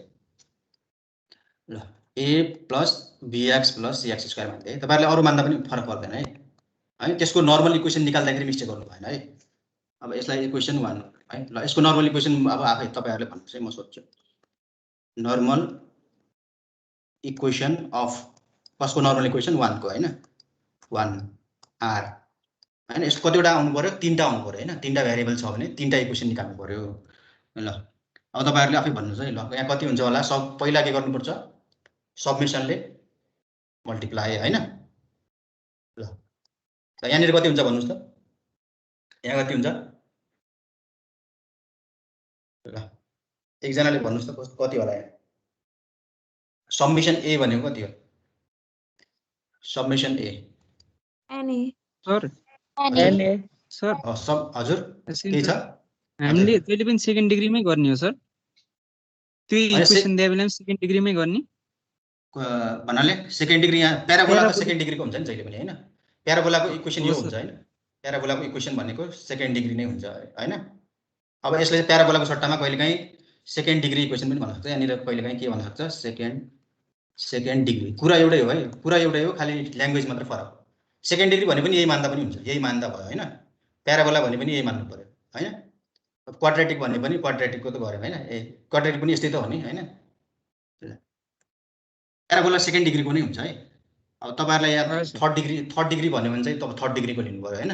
ल a plus bx plus cx square मान्दै है, तपाईहरुले अरु मान्दा पनि फरक पर्दैन है। है त्यसको नर्मल इक्वेसन निकाल्दाखेरि मिस्टेक गर्नु भएन है। अब यसलाई इक्वेसन 1 है। ल यसको नर्मल इक्वेसन अब आफै तपाईहरुले भन्नुस् है, म सोध्छु। नर्मल इक्वेसन अफ कसको नर्मल इक्वेसन 1 को हैन, 1 r हैन। यसको कतिवटा आउनु पर्यो, 3टा आउनु पर्यो हैन। 3टा भेरिएबल छ भने 3टा इक्वेसन निकाल्नु पर्यो। ल अब तपाईहरुले आफै भन्नुस् है। ल यहाँ कति हुन्छ होला, सब पहिला के गर्नुपर्छ, सबमिसनले मल्टिप्लाई हैन। ल यहाँनिर कति हुन्छ भन्नुस् त, यहाँ कति हुन्छ, ल एकजनाले भन्नुस् त कति होला यहाँ। सबमिसन ए भनेको कति हो, सबमिसन ए एनी सर एनए सर सब हजुर के छ, हामीले कहिले पनि सेकेन्ड डिग्रीमै गर्ने हो सर, त्यो इक्वेसन दिए बेला सेकेन्ड डिग्रीमै गर्ने भन्नाले सेकेन्ड डिग्री यहाँ प्याराबोला सेकेन्ड डिग्रीको हुन्छ नि जहिले पनि हैन। प्याराबोलाको इक्वेसन यो हुन्छ हैन, प्याराबोलाको इक्वेसन भनेको सेकेन्ड डिग्री नै हुन्छ हैन। अब यसले प्याराबोलाको सट्टामा कहिलेकाहीँ सेकेन्ड डिग्री इक्वेसन पनि भन्न सक्छ, यहाँनिर कहिलेकाहीँ के भन्न सक्छ, सेकेन्ड डिग्री। कुरा एउटै हो है, कुरा एउटै हो, खाली ल्याङ्ग्वेज मात्र फरक। सेकेन्ड डिग्री भने पनि यही मान्दा पनि हुन्छ, यही मान्दा भयो हैन। प्याराबोला भने पनि यही मान्नु पर्यो हैन। क्वाड्रेटिक भन्ने पनि क्वाड्रेटिकको त गर्यो हैन, क्वाड्रेटिक पनि यस्तै त हो नि हैन। प्याराबोला सेकेन्ड डिग्रीको नै हुन्छ है। अब तपाईहरुलाई यहाँ थर्ड डिग्री भन्यो भने चाहिँ तपाईं थर्ड डिग्रीको लिनु पर्यो हैन।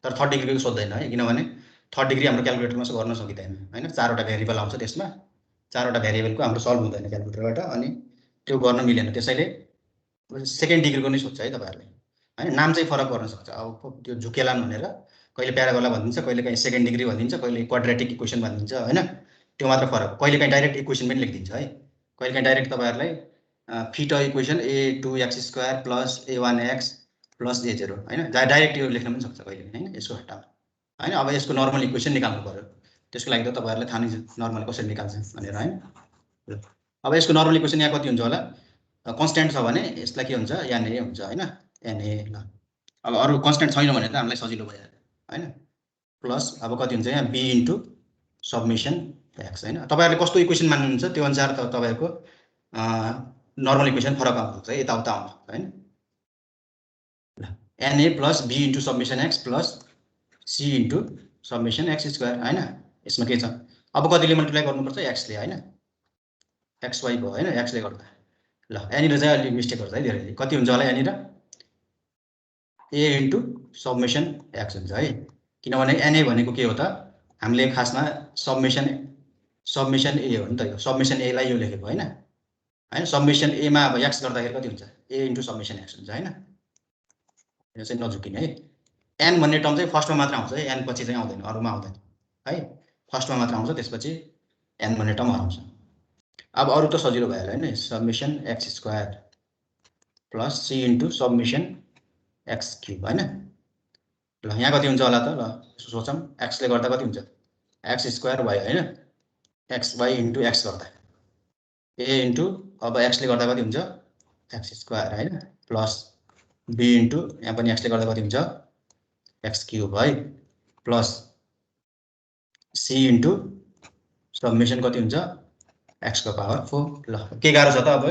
तर थर्ड डिग्रीको सोध्दैन है, किनभने थर्ड डिग्री हाम्रो क्याल्कुलेटरमा चाहिँ गर्न सकिदैन हैन। 4वटा भेरिएबल आउँछ त्यसमा, 4वटा भेरिएबलको हाम्रो सल्भ हुँदैन क्याल्कुलेटरबाट, अनि त्यो गर्न मिलेन। त्यसैले सेकेन्ड डिग्रीको नै सोध्छ है तपाईहरुले हैन। नाम चाहिँ फरक गर्न सक्छ, अब त्यो झुकेलान भनेर कहिले प्याराबोला भनिदिन्छ, कहिले काहीँ सेकेन्ड डिग्री भनिदिन्छ, कहिले क्वाड्रेटिक इक्वेसन भनिदिन्छ हैन। त्यो मात्र फरक। कहिले काहीँ डाइरेक्ट इक्वेसन पनि लेखिदिन्छ है, कहिले काहीँ डाइरेक्ट तपाईहरुलाई fit equation a2x square plus a1x plus a0 हैन, डाइरेक्ट यो लेख्न पनि सक्छ कहिले हैन यसको सट्टामा हैन। अब यसको नर्मल इक्वेसन निकाल्नु पर्यो, त्यसको लागि त तपाईहरुले थाहा नै छ नर्मल कसरी निकाल्छ भनेर हैन। अब यसको नर्मल इक्वेसन यहाँ कति हुन्छ होला, कन्स्ट्यान्ट छ भने यसलाई के हुन्छ, na हुन्छ हैन, na। ल अब अरु कन्स्ट्यान्ट छैन भने त हामीलाई सजिलो भइहाल्यो हैन। प्लस अब कति हुन्छ यहाँ b इन्टु सबमिसन x हैन। तपाईहरुले कस्तो इक्वेसन मान्नुहुन्छ त्यो अनुसार त तपाईहरुको नर्मल इक्वेसन फरक आउन सक्छ, यताउता आउन सक्छ हैन। ल na plus b into summation x plus c into summation x square हैन। यसमा के छ, अब कतिले मल्टिप्लाई गर्नुपर्छ, x ले हैन, xy भयो हैन, x ले गर्दा। ल यहाँनिर चाहिँ अलि मिस्टेक गर्छ है धेरैले। कति हुन्छ होला यहाँनिर, a इन्टु सबमिसन x हुन्छ है, किनभने na भनेको के हो त, हामीले खासमा सबमिसन a हो नि त, यो सबमिसन a लाई यो लेखेको हैन हैन। सबमिसन a मा अब x गर्दाखेरि कति हुन्छ, a इन्टु सबमिसन x हुन्छ हैन। यो चाहिँ नझुकिने है। n भन्ने टर्म चाहिँ फर्स्टमा मात्र आउँछ है, n पछि चाहिँ आउँदैन, अरुमा आउँदैन है। फर्स्टमा मात्र आउँछ, त्यसपछि n भन्ने टर्म आउँछ। अब अरू त सजिलो भयो होइन, summation x square plus c into summation x cube होइन। ल यहाँ कति हुन्छ होला त, ल सोचौँ, एक्सले गर्दा कति हुन्छ, एक्स स्क्वायर वाइ होइन, एक्स वाइ इन्टु एक्स गर्दा ए इन्टु अब एक्सले गर्दा कति हुन्छ एक्स स्क्वायर होइन, प्लस बी इन्टु यहाँ पनि एक्सले गर्दा कति हुन्छ एक्स क्युब है, प्लस सी इन्टु सब्मिसन कति हुन्छ एक्सको पावर 4। ल के गाह्रो छ त अब।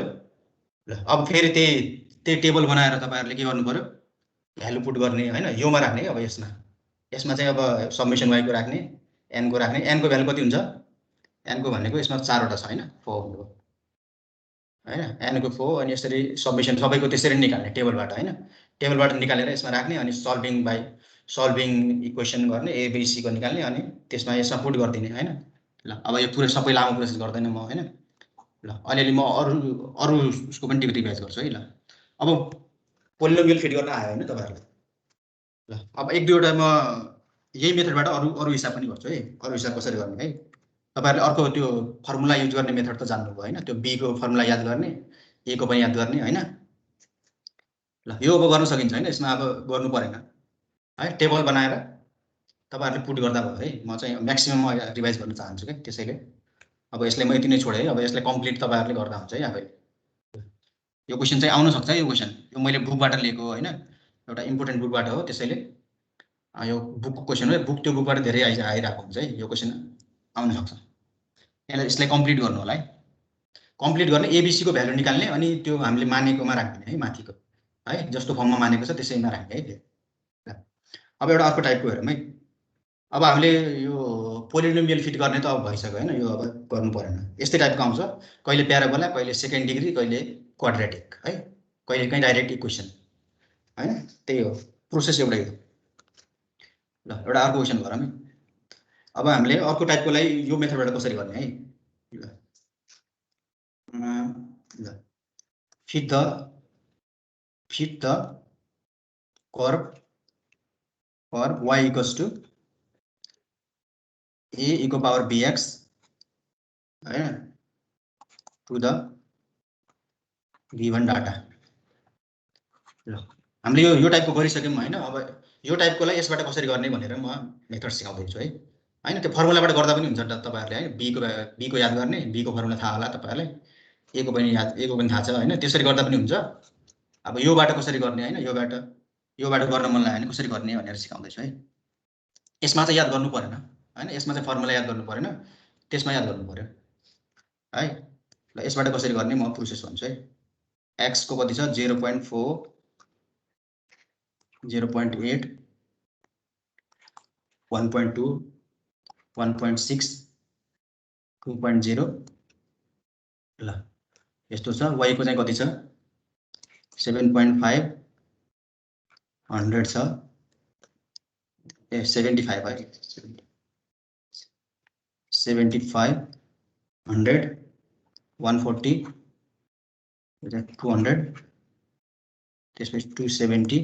ल अब फेरि त्यही टेबल बनाएर तपाईँहरूले के गर्नु पर्यो, भ्यालु पुट गर्ने होइन, योमा राख्ने। अब यसमा चाहिँ अब सब्मिसन वाइको राख्ने, एनको राख्ने, एनको भ्यालु कति हुन्छ, एनको भनेको यसमा 4 वटा छ होइन, 4 हो होइन, एनको 4 अनि यसरी सब्मिसन सबैको त्यसरी निकाल्ने टेबलबाट होइन, टेबलबाट निकालेर यसमा राख्ने अनि सल्भिङ इक्वेसन गर्ने एबिसीको निकाल्ने अनि त्यसमा यसमा पुट गरिदिने होइन। ल अब यो पुरै सबै लामो प्रोसेस गर्दैन म होइन। ल अलिअलि म अरू उसको पनि रिभाइज गर्छु है। ल अब पोलिनोमियल फिट गर्न आयो होइन तपाईँहरूलाई। ल अब 1-2 वटा म यही मेथडबाट अरू हिसाब पनि गर्छु है, अरू हिसाब कसरी गर्ने है। तपाईँहरूले अर्को त्यो फर्मुला युज गर्ने मेथड त जान्नुभयो होइन, त्यो बी को फर्मुला याद गर्ने, ए को पनि याद गर्ने होइन। ल यो अब गर्न सकिन्छ होइन, यसमा अब गर्नु परेन है, टेबल बनाएर तपाईँहरूले पुट गर्दा भयो है। म चाहिँ म्याक्सिमम रिभाइज गर्न चाहन्छु क्या, त्यसैले अब यसलाई म यति नै छोडेँ है। अब यसलाई कम्प्लिट तपाईँहरूले गर्दा हुन्छ है। अब यो क्वेसन चाहिँ आउन सक्छ, यो क्वेसन यो मैले बुकबाट लिएको होइन, एउटा इम्पोर्टेन्ट बुकबाट हो, त्यसैले यो बुकको क्वेसन हो, त्यो बुकबाट धेरै आइरहेको हुन्छ है, यो क्वेसन आउन सक्छ। यसलाई कम्प्लिट गर्नु होला है, कम्प्लिट गर्ने एबिसीको भ्यालु निकाल्ने अनि त्यो हामीले मानेकोमा राख्ने है, माथिको है, जस्तो फर्ममा मानेको छ त्यसैमा राख्ने है। अब एउटा अर्को टाइपको हेरौँ है। अब हामीले यो पोलिनोमियल फिट गर्ने त अब भइसक्यो होइन, यो अब गर्नु परेन। यस्तै टाइपको आउँछ, कहिले प्याराबोला, कहिले सेकेन्ड डिग्री, कहिले क्वाड्रेटिक है, कहिले काहीँ डाइरेक्ट इक्वेसन होइन, त्यही हो प्रोसेस एउटै हो। ल एउटा अर्को क्वेसन गरौँ है। अब हामीले अर्को टाइपको लागि यो मेथडबाट कसरी गर्ने है। ल fit the curve y equals to a equal power bx होइन टु द गिभन डाटा। ल हामीले यो टाइपको गरिसक्यौँ होइन। अब यो टाइपकोलाई यसबाट कसरी गर्ने भनेर म मेथड सिकाउँदैछु है होइन। त्यो फर्मुलाबाट गर्दा पनि हुन्छ तपाईँहरूले है, बीको याद गर्ने, बीको फर्मुला थाहा होला तपाईँहरूलाई, एको पनि थाहा छ होइन, त्यसरी गर्दा पनि हुन्छ। अब योबाट कसरी गर्ने होइन, योबाट गर्न मन लाग्यो भने कसरी गर्ने भनेर सिकाउँदैछु है। यसमा चाहिँ याद गर्नु परेन होइन, यसमा चाहिँ फर्मुला याद गर्नु परेन, त्यसमा याद गर्नु पर्यो है। ल यसबाट कसरी गर्ने म प्रोसेस भन्छु है। एक्स को कति छ 0.4 0.8 1.2 1.6 2.0। ल यस्तो छ। y को चाहिँ कति छ 7.5 100 छ, 75 है, 75 100 140 200 त्यसपछि 270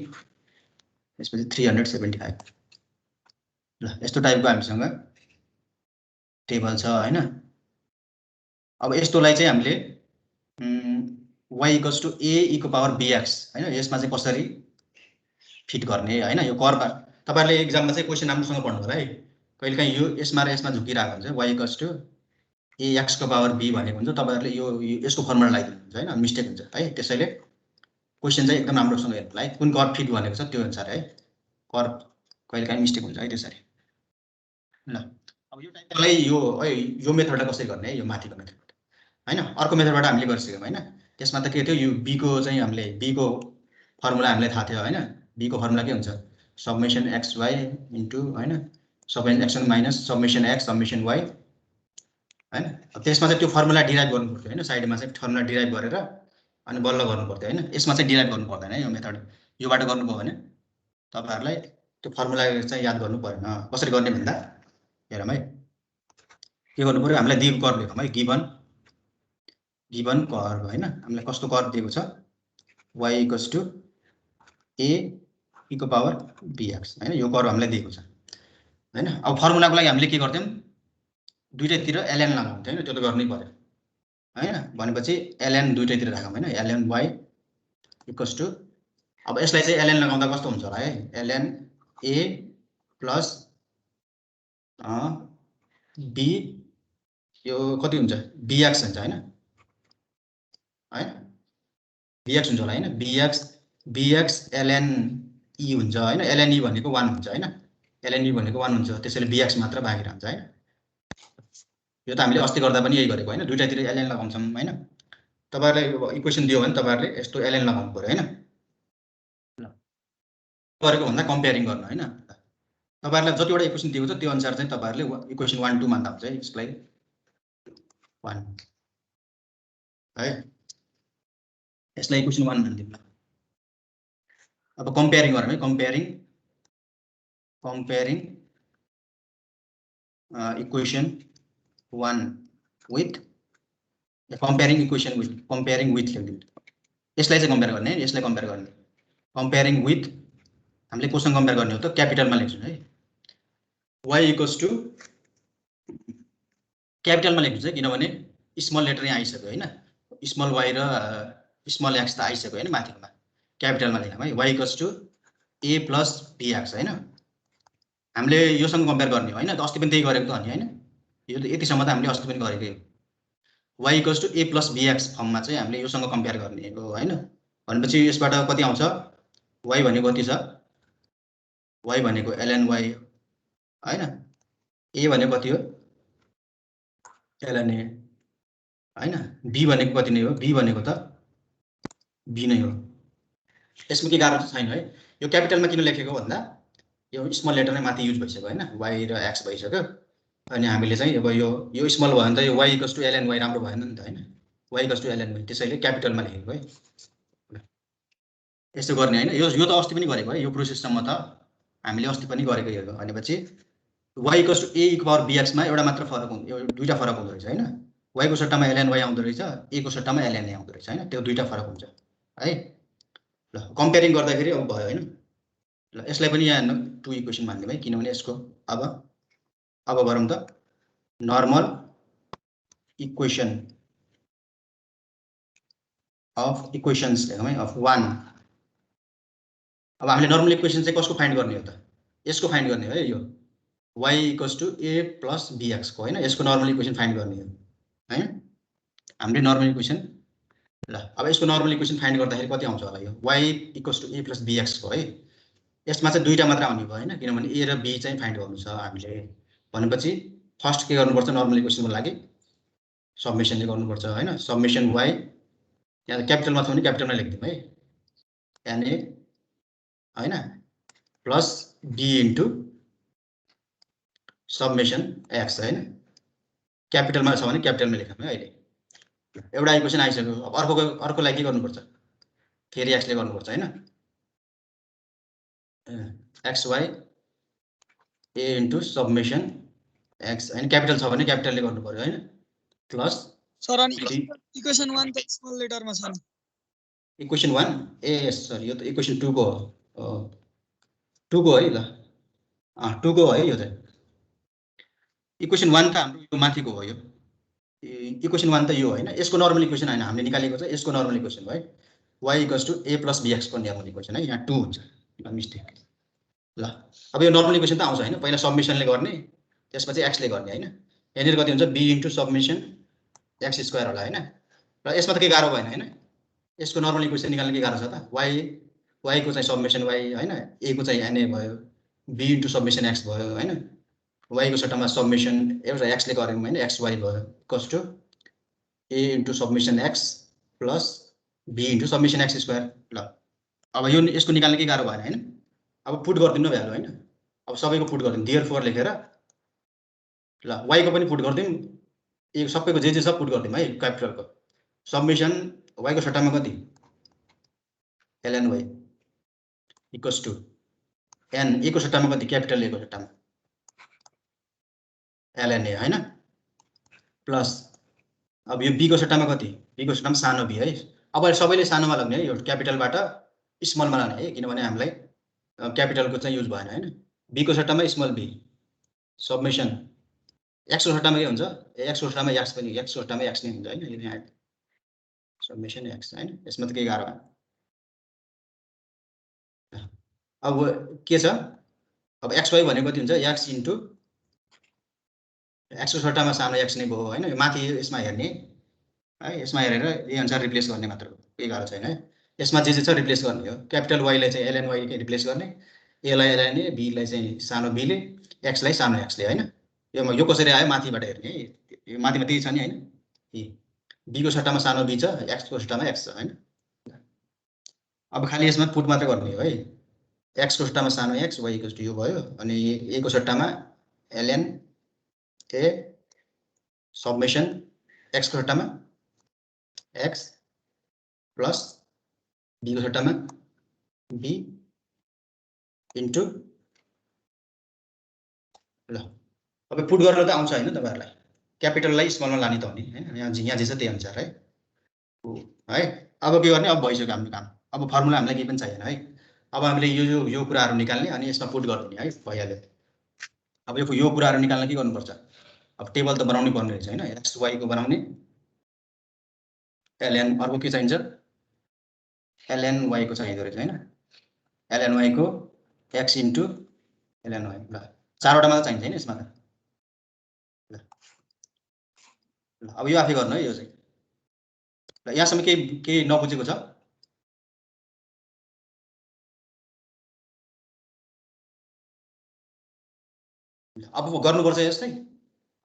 त्यसपछि 375। ल यस्तो टाइपको हामीसँग टेबल छ होइन। अब यस्तोलाई चाहिँ हामीले y equals to a equal power bx होइन, यसमा चाहिँ कसरी फिट गर्ने होइन। यो कर्व तपाईँहरूले एक्जाममा चाहिँ क्वेसन राम्रोसँग पढ्नु होला है। कहिलेकाहीँ यो यसमा र यसमा झुकिरहेको हुन्छ, y equals to a x को पावर b भनेको हुन्छ, तपाईँहरूले यो यसको फर्मुला लगाइदिनुहुन्छ होइन, मिस्टेक हुन्छ है। त्यसैले क्वेसन चाहिँ एकदम राम्रोसँग हेर्नु होला है, कुन कर्व फिट भनेको छ त्यो अनुसार है, कर्व कहिलेकाहीँ मिस्टेक हुन्छ है त्यसरी। ल अब यो टाइपलाई यो मेथडलाई कसरी गर्ने है, यो माथिको मेथड होइन। अर्को मेथडबाट हामीले गरिसक्यौँ होइन। त्यसमा त के थियो, यो बीको चाहिँ हामीले बीको फर्मुला हामीलाई थाहा थियो होइन। बीको फर्मुला के हुन्छ सब्मिसन एक्स वाइ इन्टु होइन summation x minus summation x summation y होइन। त्यसमा चाहिँ त्यो फर्मुला डिराइभ गर्नु पर्थ्यो होइन, साइडमा चाहिँ फर्मुला डिराइभ गरेर अनि बल्ल गर्नु पर्थ्यो होइन। यसमा चाहिँ डिराइभ गर्नु पर्दैन है, यो मेथड योबाट गर्नुभयो भने तपाईँहरूलाई त्यो फर्मुला चाहिँ याद गर्नु परेन। कसरी गर्ने भन्दा हेरौँ है, के गर्नु पर्यो, हामीलाई दिएको कर्व लेखौँ है, गिभन कर्व होइन। हामीलाई कस्तो कर्व दिएको छ y equals to a equal power bx होइन, यो कर्व हामीलाई दिएको छ होइन। अब फर्मुलाको लागि हामीले के गर्थ्यौँ, दुईटैतिर ln लगाउँथ्यो होइन, त्यो त गर्नै पर्यो हैन भनेपछि ln दुईटैतिर राखौँ हैन ln y इक्वल्स टु अब यसलाई चाहिँ ln लगाउँदा कस्तो हुन्छ होला है ln a प्लस b यो कति हुन्छ bx हुन्छ हैन bx हुन्छ होला हैन bx ln e हुन्छ हैन ln e भनेको 1 हुन्छ हैन ln e भनेको 1 हुन्छ त्यसैले bx मात्र बाँकी रहन्छ हैन यो त हामीले अस्ति गर्दा पनि यही गरेको हैन दुईटातिर ln लगाउँछौं हैन तपाईहरुलाई इक्वेसन दियो भने तपाईहरुले यस्तो ln लगाउनु पर्यो हैन गरेको भन्दा कम्पेयरिङ गर्नु हैन तपाईहरुलाई जतिवटा इक्वेसन दिएको छ त्यो अनुसार चाहिँ तपाईहरुले इक्वेसन 1 2 मान्दा हुन्छ है यसलाई 1 है यसलाई इक्वेसन 1 मान्दियौ ल अब कम्पेयरिङ गरौँ है comparing equation 1 with comparing equation with comparing with लेख्दियौ यसलाई चाहिँ कम्पेयर गर्ने है यसलाई कम्पेयर गर्ने कम्पेयरिङ विथ हामीले कोसँग कम्पेयर गर्ने हो त क्यापिटलमा लेख्छौं है y इक्वल्स टु क्यापिटलमा लेख्नु छ किनभने स्मल लेटर यहाँ आइसक्यो हैन स्मल y र स्मल x त आइसक्यो हैन माथिमा क्यापिटलमा लेखौँ है y equals to a plus bx हैन हामीले योसँग कम्पेयर गर्ने हो हैन अस्ति पनि त्यही गरेको त हो नि हैन यो त यतिसम्म त हामीले अस्ति पनि गरेकै हो y equals to a plus bx फर्ममा चाहिँ हामीले योसँग कम्पेयर गर्ने हो हैन भनेपछि यसबाट कति आउँछ y भनेको कति छ y भनेको ln y हैन a भनेको कति हो ln a हैन b भनेको कति नै हो b भनेको त b नै हो यसमा के गाह्रो छैन है यो क्यापिटलमा किन लेखेको भन्दा यो स्मल लेटर नै माथि युज भइसक्यो हैन y र x भइसक्यो अनि हामीले चाहिँ अब यो स्मल भयो भने त यो y equals to ln y राम्रो भएन नि त हैन y equals to ln y त्यसैले क्यापिटलमा लेखेको है यस्तो गर्ने हैन यो त अस्ति पनि गरेको है यो प्रोसेससम्म त हामीले अस्ति पनि गरेकै हो भनेपछि y equals to a e power bx मा एउटा मात्र फरक हुन्छ यो दुईटा फरक हुँदो रहेछ हैन y को सट्टामा ln y आउँदो रहेछ a को सट्टामा ln a आउँदो रहेछ हैन त्यो दुईटा फरक हुन्छ है ल कम्पेयरिङ गर्दाखेरि अब भयो हैन ल यसलाई पनि यहाँ 2 इक्वेसन मान्दियौ है किनभने यसको अब गरौँ त नर्मल इक्वेसन अफ इक्वेशन्स लेखौँ है अफ 1 अब हामीले नर्मल इक्वेसन चाहिँ कसको फाइन्ड गर्ने हो त यसको फाइन्ड गर्ने हो है यो y equals to a plus bx को हैन यसको नर्मल इक्वेसन फाइन्ड गर्ने हो हैन हामीले नर्मल इक्वेसन ल अब यसको नर्मल इक्वेसन फाइन्ड गर्दाखेरि कति आउँछ होला यो y equals to a plus bx को है यसमा चाहिँ दुईटा मात्र आउने भयो हैन किनभने a र b चाहिँ फाइन्ड गर्नु छ हामीले भनेपछि फर्स्ट के गर्नुपर्छ नर्मल इक्वेसनको लागि सब्मेसनले गर्नुपर्छ हैन सब्मेसन y यहाँ क्यापिटलमा छ भने क्यापिटलमा लेख्दियौ है na हैन plus b into summation x हैन क्यापिटलमा छ भने क्यापिटलमा लेखौँ है अहिले एउटा इक्वेसन आइसक्यो अब अर्को लागि के गर्नुपर्छ फेरि x ले गर्नुपर्छ हैन xy a into summation x हैन क्यापिटल छ भने क्यापिटलले गर्नु पर्यो हैन प्लस सर अनि इक्वेसन 1 त स्मल लेटरमा छ नि इक्वेसन 1 ए सरी यो त इक्वेसन 2 को हो 2 को है ल 2 को है यो चाहिँ इक्वेसन 1 त हाम्रो यो माथिको हो यो इक्वेसन 1 त यो हैन यसको नर्मल इक्वेसन हैन हामीले निकालेको छ यसको नर्मल इक्वेसन हो है y equals to a plus bx को नर्मल इक्वेसन है यहाँ 2 हुन्छ मिस्टेक ल अब यो नर्मल इक्वेसन त आउँछ हैन पहिला सब्मेसनले गर्ने त्यसपछि x ले गर्ने हैन यहाँनिर कति हुन्छ b into summation x square होला हैन र यसमा त के गाह्रो भएन हैन यसको नर्मल इक्वेसन निकाल्न के गाह्रो छ त y को चाहिँ सब्मेसन y हैन a को चाहिँ na भयो b इन्टु सब्मेसन x भयो हैन y को सट्टामा सब्मेसन एउटा x ले गर्यौं हैन xy भयो equals to a into summation x plus b into summation x square ल अब यो यसको निकाल्न के गाह्रो भएन हैन अब पुट गर्दिनु भ्यालु हैन अब सबैको पुट गर्दिनु देयरफोर लेखेर ल y को पनि पुट गर्दिनु ए सबैको जे सब पुट गर्दिनु है क्यापिटलको सब्मेसन y को सट्टामा कति ln y equals to n a को सट्टामा कति क्यापिटल a को सट्टामा ln a हैन प्लस अब यो b को सट्टामा कति b को सट्टामा सानो b है अब सबैले सानोमा लाग्ने है यो क्यापिटलबाट स्मलमा लाने है किनभने हामीलाई क्यापिटलको चाहिँ युज भएन हैन b को सट्टामा स्मल b सब्मेसन x को सट्टामा के हुन्छ x को सट्टामा x पनि x को सट्टामा x नै हुन्छ हैन यो यहाँ समेसन x हैन यसमा त के गाह्रो भयो अब के छ अब xy भनेको कति हुन्छ x इन्टु x को सट्टामा सानो x नै भयो हैन यो माथि यसमा हेर्ने है यसमा हेरेर यही अनुसार रिप्लेस गर्ने मात्र हो केही गाह्रो छैन है यसमा जे छ रिप्लेस गर्ने हो क्यापिटल y लाई चाहिँ ln y ले रिप्लेस गर्ने a लाई ln a b लाई चाहिँ सानो b ले x लाई सानो x ले हैन यो कसरी आयो माथिबाट हेर्ने है यो माथिमा त्यही छ नि हैन b को सट्टामा सानो b छ x को सट्टामा x छ हैन अब खाली यसमा पुट मात्र गर्ने हो है x को सट्टामा सानो x y इक्वल्स टु यो भयो अनि a को सट्टामा ln a समेसन x को सट्टामा x प्लस b को सट्टामा b इन्टु ल अब पुट गर्न त आउँछ हैन तपाईहरुलाई क्यापिटललाई स्मलमा लाने त हो नि हैन यहाँ जे छ त्यही अनुसार है अब के गर्ने अब भइसक्यो हाम्रो काम अब फर्मुला हामीलाई केही पनि चाहिएन है अब हामीले यो कुराहरु निकाल्ने अनि यसमा पुट गरिदिने है भइहाल्यो अब यो कुराहरु निकाल्न के गर्नुपर्छ अब टेबल त बनाउनै पर्ने रहेछ हैन x y को बनाउने ln अर्को के चाहिन्छ ln y को चाहिँदो रहेछ हैन ln y को x इन्टु ln y ल चारवटा मात्र चाहिन्छ हैन यसमा त ल अब यो आफै गर्नु है यो चाहिँ ल यहाँसम्म के नबुझेको छ अब गर्नुपर्छ यस्तै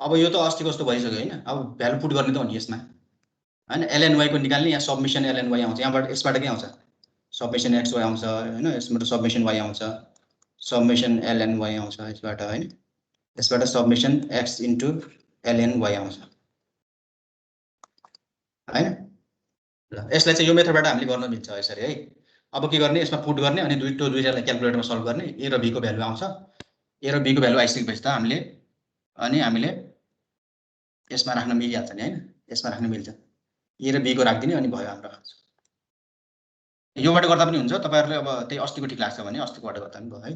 अब यो त अस्ति कस्तो भइसक्यो हैन अब भ्यालु पुट गर्ने त हो नि यसमा हैन ln y को निकाल्ने यहाँ सबमिसन ln y आउँछ यहाँबाट यसबाट के आउँछ सबमिसन x y आउँछ हैन यसबाट सबमिसन y आउँछ सबमिसन ln y आउँछ यसबाट हैन यसबाट summation x into ln y आउँछ हैन ल यसलाई चाहिँ यो मेथडबाट हामीले गर्न मिल्छ यसरी है अब के गर्ने यसमा पुट गर्ने अनि दुईटालाई क्याल्कुलेटरमा सल्भ गर्ने a र b को भ्यालु आउँछ a र b को भ्यालु आइसकेपछि त हामीले यसमा राख्न मिलिहाल्छ नि हैन यसमा राख्न मिल्छ a र b को राख्दिने अनि भयो हाम्रो योबाट गर्दा पनि हुन्छ तपाईहरुले अब त्यही अस्तिको ठीक लाग्छ भने अस्तिकोबाट गर्दा पनि भयो है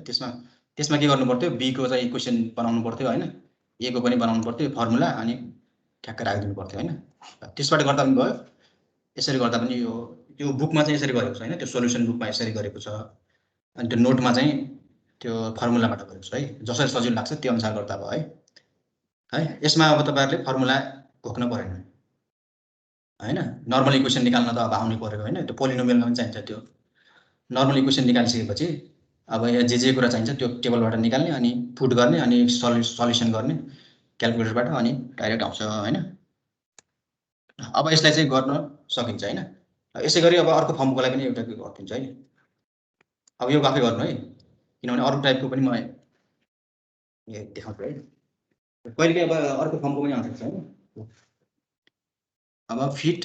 त्यसमा के गर्नु पर्थ्यो b को चाहिँ इक्वेसन बनाउनु पर्थ्यो हैन a को पनि बनाउनु पर्थ्यो फर्मुला अनि ठ्याक्क राखिदिनु पर्थ्यो हैन त्यसबाट गर्दा पनि भयो यसरी गर्दा पनि यो बुकमा चाहिँ यसरी गरेको छ हैन त्यो सोलुसन बुकमा यसरी गरेको छ अनि त्यो नोटमा चाहिँ त्यो फर्मुलाबाट गरेको छ है जसरी सजिलो लाग्छ त्यो अनुसार गर्दा भयो है यसमा अब तपाईहरुले फर्मुला घोक्न परेन हैन नर्मल इक्वेसन निकाल्न त अब आउनै पर्यो हैन त्यो पोलिनोमियलमा पनि चाहिन्छ त्यो नर्मल इक्वेसन निकालिसकेपछि अब यहाँ जे कुरा चाहिन्छ त्यो टेबलबाट निकाल्ने अनि पुट गर्ने अनि सल्युसन गर्ने क्याल्कुलेटरबाट अनि डाइरेक्ट आउँछ हैन अब यसलाई चाहिँ गर्न सकिन्छ हैन यसै गरी अब अर्को फर्मको लागि पनि एउटा के गरिदिन्छ है अब यो आफै गर्नु है किनभने अरु टाइपको पनि म देखाउँछु है कहिले अब अर्को फर्मको पनि आउँछ हैन अब फिट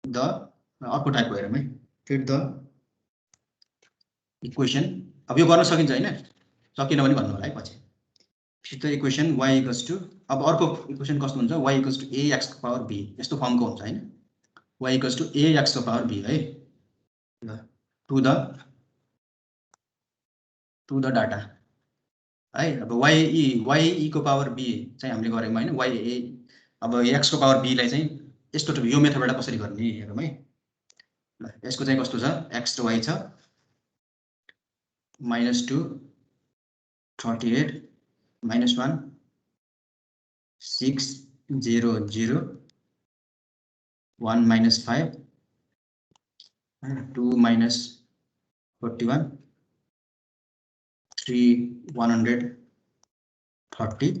द अर्को टाइपको हेरौँ है फिट द इक्वेसन अब यो गर्न सकिन्छ हैन सकिन भने भन्नु होला है पछि fit the equation y equals to अब अर्को इक्वेसन कस्तो हुन्छ y इक्वल्स टु ax को पावर b यस्तो फर्मको हुन्छ हैन y इक्वल्स टु ax को पावर b है ल टु द डाटा है अब y को पावर b चाहिँ हामीले गर्यौं हैन y अब x को पावर b लाई चाहिँ यस्तो यो मेथडबाट कसरी गर्ने हेरौँ है ल यसको चाहिँ कस्तो छ x र y छ -2 38 -1 6 0 0 1 - 5 2 - 41 3 130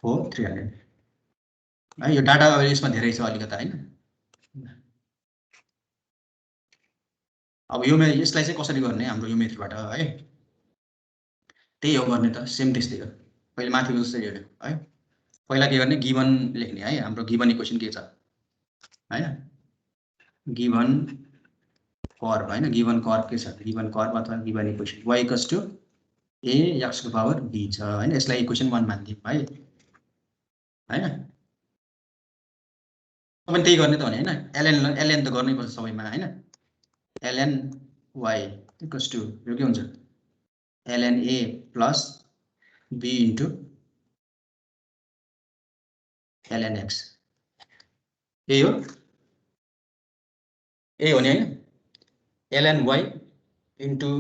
4 300 है यो डाटा यसमा धेरै छ अलिकता हैन अब यसलाई चाहिँ कसरी गर्ने हाम्रो यो मेथडबाट है त्यही हो गर्ने त सेम त्यस्तै हो पहिले माथिको जस्तै हेर्नु है पहिला के गर्ने गिवन लेख्ने है हाम्रो गिवन इक्वेसन के छ हैन गिवन कर्व हैन गिवन कर्व के छ गिवन कर्व अथवा given equation y equals to ax को पावर b छ हैन यसलाई इक्वेसन 1 मान्दियौ है हैन अब त्यही गर्ने त हो नि हैन ln त गर्नै पर्छ सबैमा हैन ln y इक्वल्स टु यो के हुन्छ ln a plus b into ln x यही हो नि हैन ln y into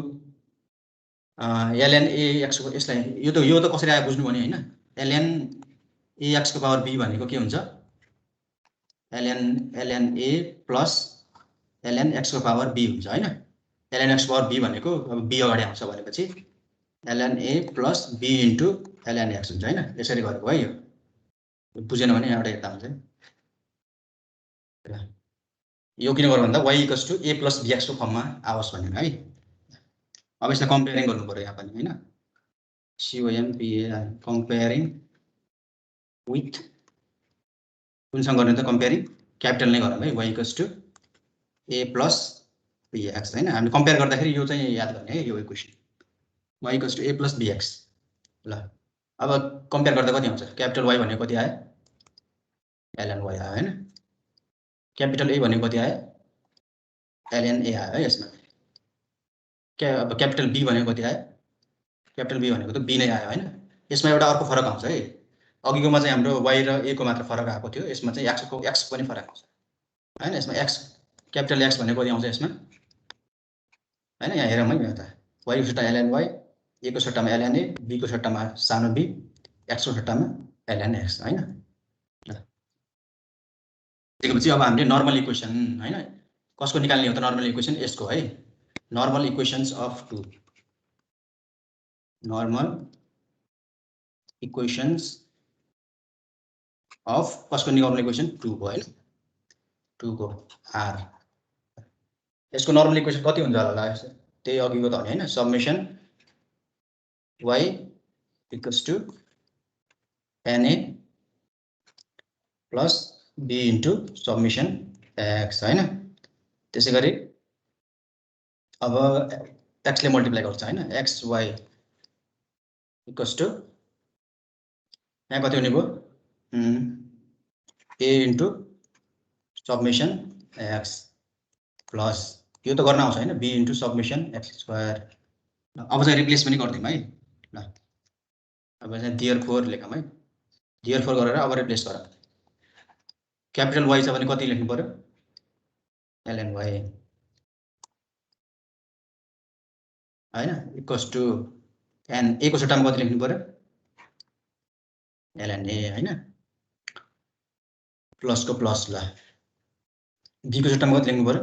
ln ax को यसलाई यो त कसरी आयो बुझ्नु भने हैन ln ax को पावर b भनेको के हुन्छ ln a plus ln x को पावर b हुन्छ हैन ln x पावर b भनेको अब b अगाडि आउँछ भनेपछि ln a plus b into ln x हुन्छ हैन यसरी गरेको है यो बुझेन भने यहाँबाट हेर्दा हुन्छ यो किन गर्नु भन्दा y equals to a plus bx को फर्ममा आओस् भनेर है अब यसलाई कम्पेयरिङ गर्नु पर्यो यहाँ पनि हैन COMPAR कम्पेयरिङ विथ कुनसँग गर्ने त कम्पेयरिङ क्यापिटल नै गरौँ है y equals to a plus bx हैन हामी कम्पेयर गर्दाखेरि यो चाहिँ याद गर्ने है यो equation y equals to a plus bx ल अब कम्पेयर गर्दा कति आउँछ क्यापिटल y भनेको कति आयो ln y आयो हैन क्यापिटल a भनेको कति आयो ln a आयो है यसमा अब क्यापिटल b भनेको कति आयो क्यापिटल b भनेको त b नै आयो हैन यसमा एउटा अर्को फरक आउँछ है अघिकोमा चाहिँ हाम्रो y र a को मात्र फरक आएको थियो यसमा चाहिँ x को पनि फरक आउँछ हैन यसमा x क्यापिटल x भनेको कति आउँछ यसमा हैन यहाँ हेरौँ है यहाँ त y को सट्टामा ln y a को सट्टामा ln a b को सट्टामा सानो b x को सट्टामा ln x हैन त्यसपछि अब हामीले नर्मल इक्वेसन हैन कसको निकाल्ने हो त नर्मल इक्वेसन यसको है normal equations of 2 normal equations of कसको नर्मल इक्वेसन 2 को हैन 2 को r यसको नर्मल इक्वेसन कति हुन्छ होला त्यही अघिको त हैन summation y equals to na plus b into summation x हैन त्यसैगरी अब x ले मल्टिप्लाई गर्छ हैन xy इक्वल्स टु यहाँ कति हुने भयो a into summation x plus यो त गर्न आउँछ हैन b into summation x square अब चाहिँ रिप्लेस पनि गर्दिम है ल अब चाहिँ देयरफोर लेखौँ है देयरफोर गरेर अब रिप्लेस गरौँ क्यापिटल y छ भने कति लेख्नु पर्यो ln y हैन इक्वल्स टु n a को सट्टामा कति लेख्नु पर्यो ln a हैन प्लस को प्लस ल b को सट्टामा कति लेख्नु पर्यो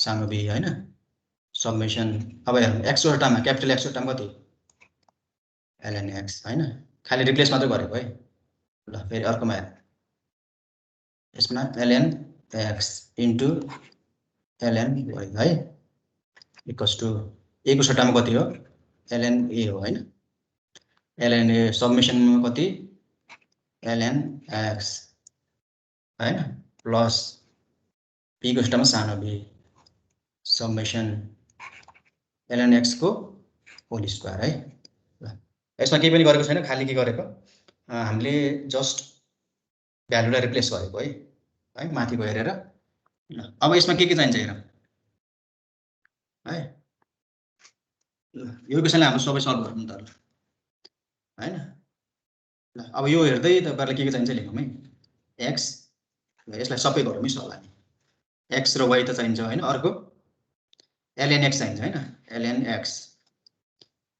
सानो b हैन समेसन अब हेरौँ x को सट्टामा क्यापिटल x को सट्टामा कति ln x हैन खाली रिप्लेस मात्र गरेको है ल फेरि अर्कोमा हेरौँ यसमा ln x into ln y है इक्वल्स टु a को सट्टामा कति हो ln a हो हैन ln a समेसनमा कति ln x हैन प्लस b को सट्टामा सानो b समेसन ln x को होल स्क्वायर है ल यसमा केही पनि गरेको छैन खाली के गरेको हामीले जस्ट भ्यालुलाई रिप्लेस गरेको है माथिको हेरेर अब यसमा के चाहिन्छ हेरौँ है यो क्वेसनलाई हाम्रो सबै सल्भ गरौँ त ल हैन ल अब यो हेर्दै तपाईहरुलाई के चाहिन्छ लेखौँ है x यसलाई सबै गरौँ है सल्भ हामी x र y त चाहिन्छ हैन अर्को ln x चाहिन्छ हैन ln x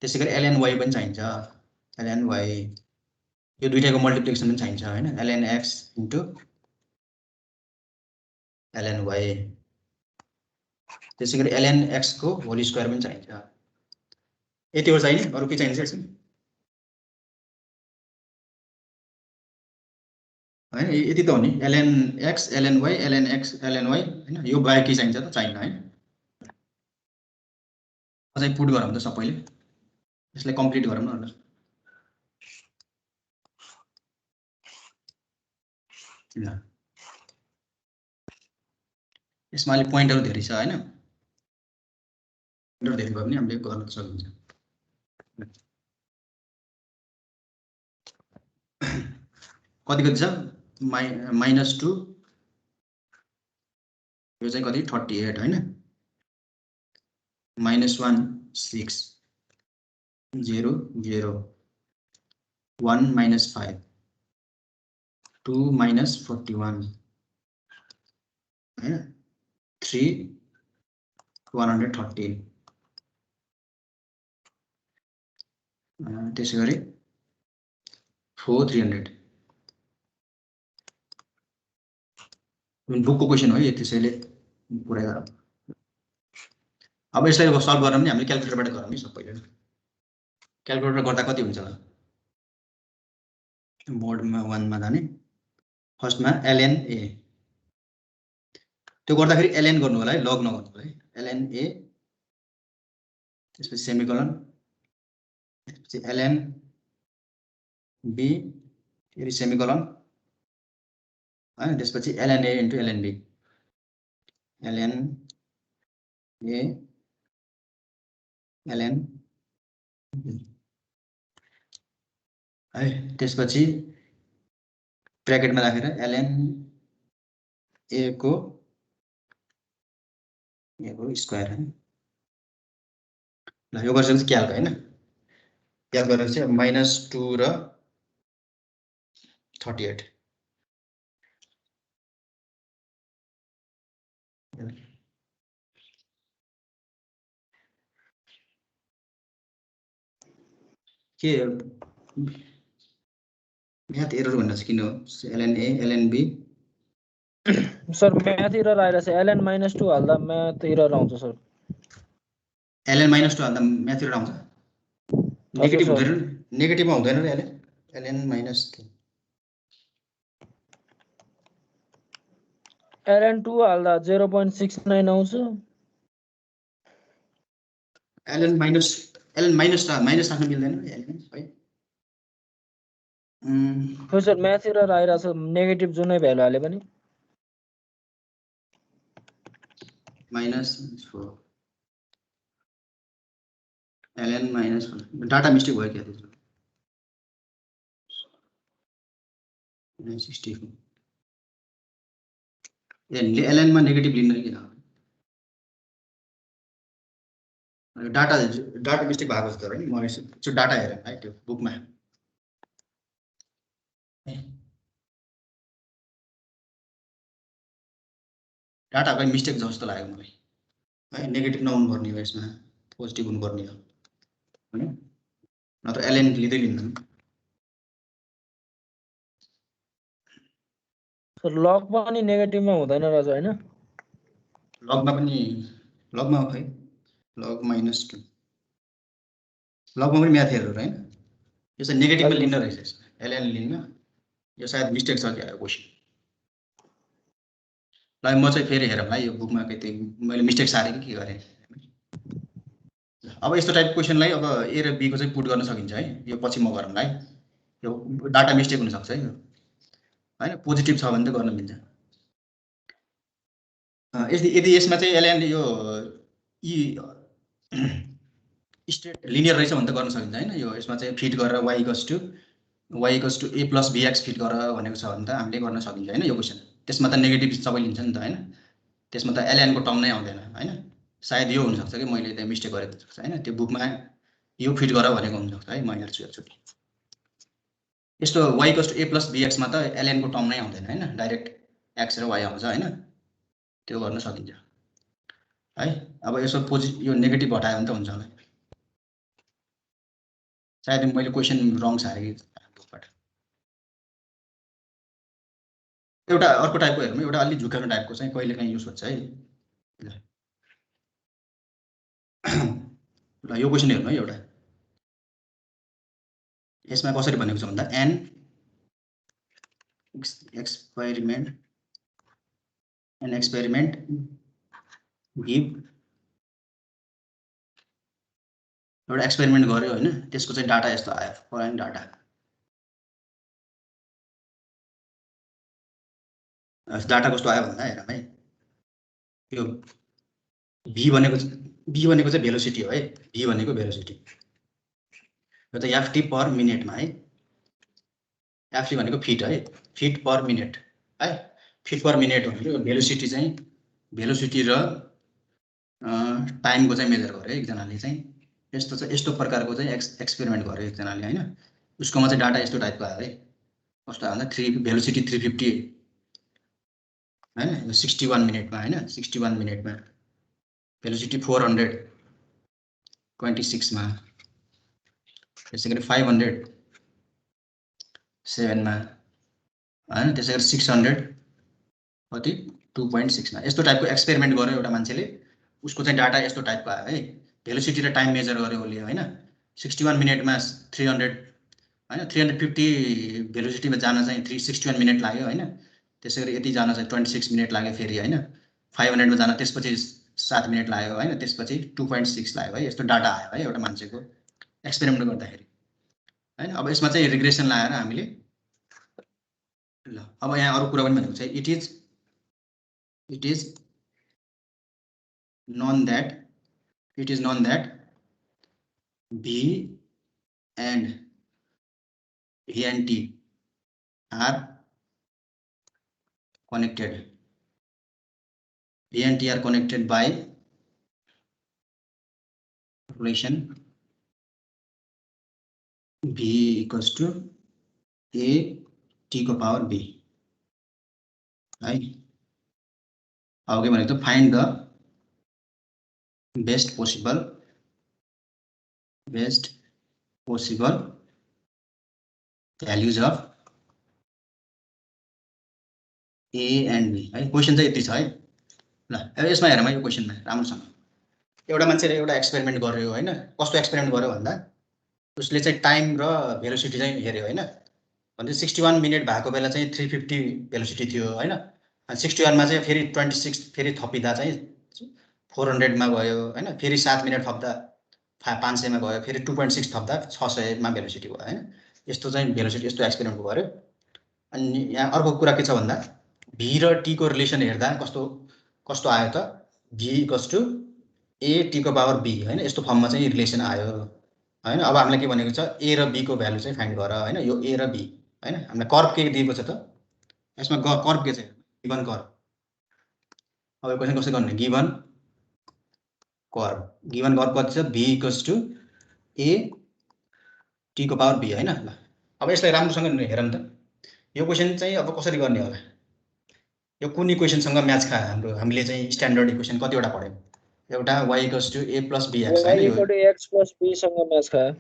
त्यसैगरी ln y पनि चाहिन्छ ln y यो दुईटाको मल्टिप्लिकेसन पनि चाहिन्छ हैन ln x into ln y त्यसैगरी ln x को होल स्क्वायर पनि चाहिन्छ यति हो चाहिने अरु के चाहिन्छ यसमा हैन यति त हो नि ln x ln y ln x ln y हैन यो बाहेक के चाहिन्छ त चाहिन्न हैन अझै पुट गरौँ त सबैले यसलाई कम्प्लिट गरौँ न ल ल यसमा अहिले पोइन्टहरु धेरै छ हैन पोइन्टहरु धेरै भयो भने हामीले गर्न सकिन्छ कति छ -2 यो चाहिँ कति 38 हैन -1 6 0 0 1 -5 2 minus 41 हैन 3 130 त्यसै गरी 4 300 बुकको क्वेसन हो यो त्यसैले पुरै गरौँ अब यसलाई सल्भ गर्न पनि हामीले क्याल्कुलेटरबाट गरौँ नि सबैले क्याल्कुलेटर गर्दा कति हुन्छ मोडमा 1 मा जाने फर्स्टमा ln a त्यो गर्दाखेरि ln गर्नु होला है लग नगर्नु होला है ln a त्यसपछि सेमिकोलन त्यसपछि ln b फेरि सेमिकोलन हैन त्यसपछि ln a into ln b ln a ln b है त्यसपछि ब्र्याकेटमा राखेर ln a को स्क्वायर है ल यो गर्छ क्याल्क हैन क्याल्क गरेर चाहिँ -2 र 38 के म्याथ एरर भन्नु चाहिँ किन हो ln a ln b sir math error आइरहेछ ln -2 हाल्दा म्याथ एरर आउँछ सर ln -2 हाल्दा म्याथ एरर आउँछ नेगेटिभ हुँदैन नेगेटिभमा हुँदैन र ln -2 ln 2 हाल्दा 0.69 आउँछ ln माइनस राख्न मिल्दैन है हो सर म्याथ एरर आइरहेछ नेगेटिभ जुनै भ्यालु हाले पनि -4 ln -4 डाटा मिस्टेक भयो क्या त्यसो 64 ln मा नेगेटिभ लिन्न किन डाटा मिस्टेक भएको जस्तो हो नि म त्यो डाटा हेरेँ है त्यो बुकमा डाटा कहीँ मिस्टेक जस्तो लाग्यो मलाई है नेगेटिभ नहुनु पर्ने हो यसमा पोजिटिभ हुनुपर्ने हो हैन नत्र ln लिँदै लिँदैन सर लग पनि नेगेटिभमा हुँदैन रहेछ हैन लगमा खै लग -2 लगमा पनि म्याथ एरर हैन यो चाहिँ नेगेटिभमा लिन्न रहेछ ln लिन्न यो सायद मिस्टेक छ क्या क्वेसन ल म चाहिँ फेरि हेरौँ है यो बुकमा कतै मैले मिस्टेक सारेँ कि के गरेँ अब यस्तो टाइप क्वेसनलाई अब ए र बी को चाहिँ पुट गर्न सकिन्छ है यो पछि म गरौँला है यो डाटा मिस्टेक हुन सक्छ है यो हैन पोजिटिभ छ भने त गर्न मिल्छ यदि यसमा चाहिँ ln यो स्ट्रेट लिनियर रहेछ भने त गर्न सकिन्छ हैन यो यसमा चाहिँ फिट गरेर y = a + bx फिट गरेर भनेको छ भने त हामीले गर्न सकिन्छ हैन यो क्वेसन त्यसमा त नेगेटिभ सबै लिन्छ नि त हैन त्यसमा त ln को टर्म नै आउँदैन हैन सायद यो हुन सक्छ कि मैले त्यहाँ मिस्टेक गरेको सक्छ हैन त्यो बुकमा यो फिट गरेर भनेको हुन सक्छ है म हेर्छु एकचोटि यस्तो y = a + bx मा त ln को टर्म नै आउँदैन हैन डाइरेक्ट x र y आउँछ हैन त्यो गर्न सकिन्छ है अब यसो यो नेगेटिभ हटायो भने त हुन्छ होला सायद मैले क्वेसन रङ सारेँ बुकबाट एउटा अर्को टाइपको हेरौँ एउटा अलि झुकाउने टाइपको चाहिँ कहिलेकाहीँ युज हुन्छ है ल यो क्वेसन हेर्नु है एउटा यसमा कसरी भनेको छ भन्दा n एक्सपेरिमेन्ट गिभ एउटा एक्सपेरिमेन्ट गर्यो हैन त्यसको चाहिँ डाटा यस्तो आयो फलोइङ डाटा डाटा कस्तो आयो भन्दा हेरौँ है यो v भनेको चाहिँ भेलोसिटी हो है v भनेको भेलोसिटी यो त ft पर मिनेटमा है ft भनेको फिट है फिट पर मिनेट है फिट पर मिनेट भनेको भेलोसिटी चाहिँ भेलोसिटी र टाइमको चाहिँ मेजर गर्यो एकजनाले चाहिँ यस्तो प्रकारको चाहिँ एक्सपेरिमेन्ट गर्यो एकजनाले हैन उसकोमा चाहिँ डाटा यस्तो टाइपको आयो है कस्तो भन्दा भेलोसिटी 350 हैन 61 मिनेटमा हैन 61 मिनेटमा भेलोसिटी 426 मा त्यसैगरी 500 7 मा हैन त्यसैगरी 600 कति 2.6 मा यस्तो टाइपको एक्सपेरिमेन्ट गर्यो एउटा मान्छेले उसको चाहिँ डाटा यस्तो टाइपको आयो है भेलोसिटी र टाइम मेजर गर्यो उसले हैन 61 मिनेटमा 300 हैन 350 भेलोसिटीमा जान चाहिँ 361 मिनेट लाग्यो हैन त्यसैगरी यति जान चाहिँ 26 मिनेट लाग्यो फेरि हैन 500 मा जान त्यसपछि 7 मिनेट लाग्यो हैन त्यसपछि 2.6 लाग्यो है यस्तो डाटा आयो है एउटा मान्छेको एक्सपेरिमेन्ट गर्दाखेरि हैन अब यसमा चाहिँ रिग्रेसन लगाएर हामीले ल अब यहाँ अरु कुरा पनि भनेको छ it is known that V and T are connected. V and T are connected by relation V equals to A T को power B. Right? Okay, भनेको त find the best possible values of A and B है question चाहिँ यति छ है ल अब यसमा हेरौँ यो क्वेशनमा राम्रोसँग एउटा मान्छेले एउटा एक्सपेरिमेन्ट गर्यो हैन कस्तो एक्सपेरिमेन्ट गर्यो भन्दा उसले चाहिँ टाइम र भेलोसिटी चाहिँ हेर्यो हैन भन्दै 61 मिनेट भएको बेला चाहिँ 350 भेलोसिटी थियो हैन अनि 61 मा चाहिँ फेरि 26 फेरि थपिदा चाहिँ 400 मा गयो हैन फेरि 7 मिनेट थप्दा 500 मा गयो फेरि 2.6 थप्दा 600 मा भेलोसिटी भयो हैन यस्तो चाहिँ भेलोसिटी यस्तो एक्सपेरिमेन्ट गर्यो अनि यहाँ अर्को कुरा के छ भन्दा v र t को रिलेसन हेर्दा कस्तो आयो त v equals to a t को पावर b हैन यस्तो फर्ममा चाहिँ रिलेसन आयो हैन अब हामीलाई के भनेको छ a र b को भ्यालु चाहिँ फाइन्ड गर हैन यो a र b हैन हामीलाई कर्व के दिएको छ त यसमा कर्व के छ गिवन कर्व अब यो क्वेशन कसरी गर्ने गिवन कर्व कति छ v equals to a t को पावर b हैन ल अब यसलाई राम्रोसँग हेरौँ त यो क्वेशन चाहिँ अब कसरी गर्ने होला यो कुन इक्वेशनसँग म्याच खायो हामीले चाहिँ स्ट्यान्डर्ड इक्वेशन कतिवटा पढ्यौं एउटा y equals to a + bx हैन यो x + b सँग म्याच खायो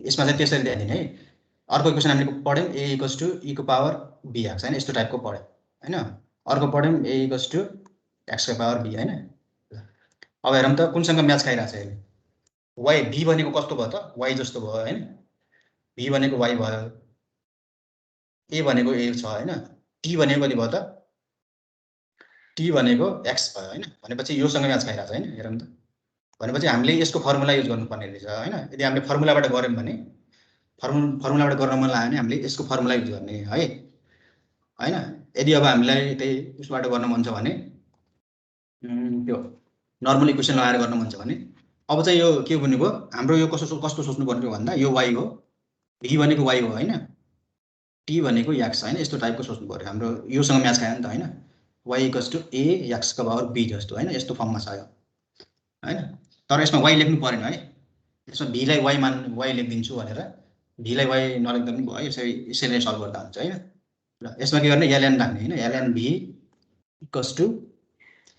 यसमा चाहिँ त्यसरी ध्यान दिने है अर्को इक्वेशन हामीले पढ्यौं a इक्वल्स टु e को पावर bx हैन यस्तो टाइपको पढ्यौं हैन अर्को पढ्यौं a इक्वल्स टु x को पावर b हैन अब हेरौँ त कुनसँग म्याच खाइराछ अहिले y b भनेको कस्तो भयो त y जस्तो भयो हैन b भनेको y भयो a भनेको a छ हैन t भनेको कति भयो त t भनेको x भयो हैन भनेपछि योसँग म्याच खाइराछ हैन हेरौँ त भनेपछि हामीले यसको फर्मुला युज गर्नुपर्ने रहेछ हैन यदि हामीले फर्मुलाबाट गर्यौं भने फर्मुलाबाट गर्न मन लाग्यो भने हामीले यसको फर्मुला युज गर्ने है हैन यदि अब हामीलाई त्यही उसबाट गर्न मन छ भने त्यो नर्मल इक्वेसन लगाएर गर्न मन छ भने अब चाहिँ यो के भन्नुभयो हाम्रो यो कस्तो सोच्नु पर्ने भन्दा यो y हो v भनेको y हो हैन t भनेको x हैन यस्तो टाइपको सोच्नु पर्यो हाम्रो योसँग म्याच खायो नि त हैन y equals to a x को पावर b जस्तो हैन यस्तो फर्ममा छ यो हैन तर यसमा y लेख्नु पर्दैन है यसमा v लाई y लेख्दिन्छु भनेर v लाई y नलेख्दा पनि भयो यसरी नै सल्भ गर्दा हुन्छ हैन ल यसमा के गर्ने ln राख्ने हैन ln v इक्वल्स टु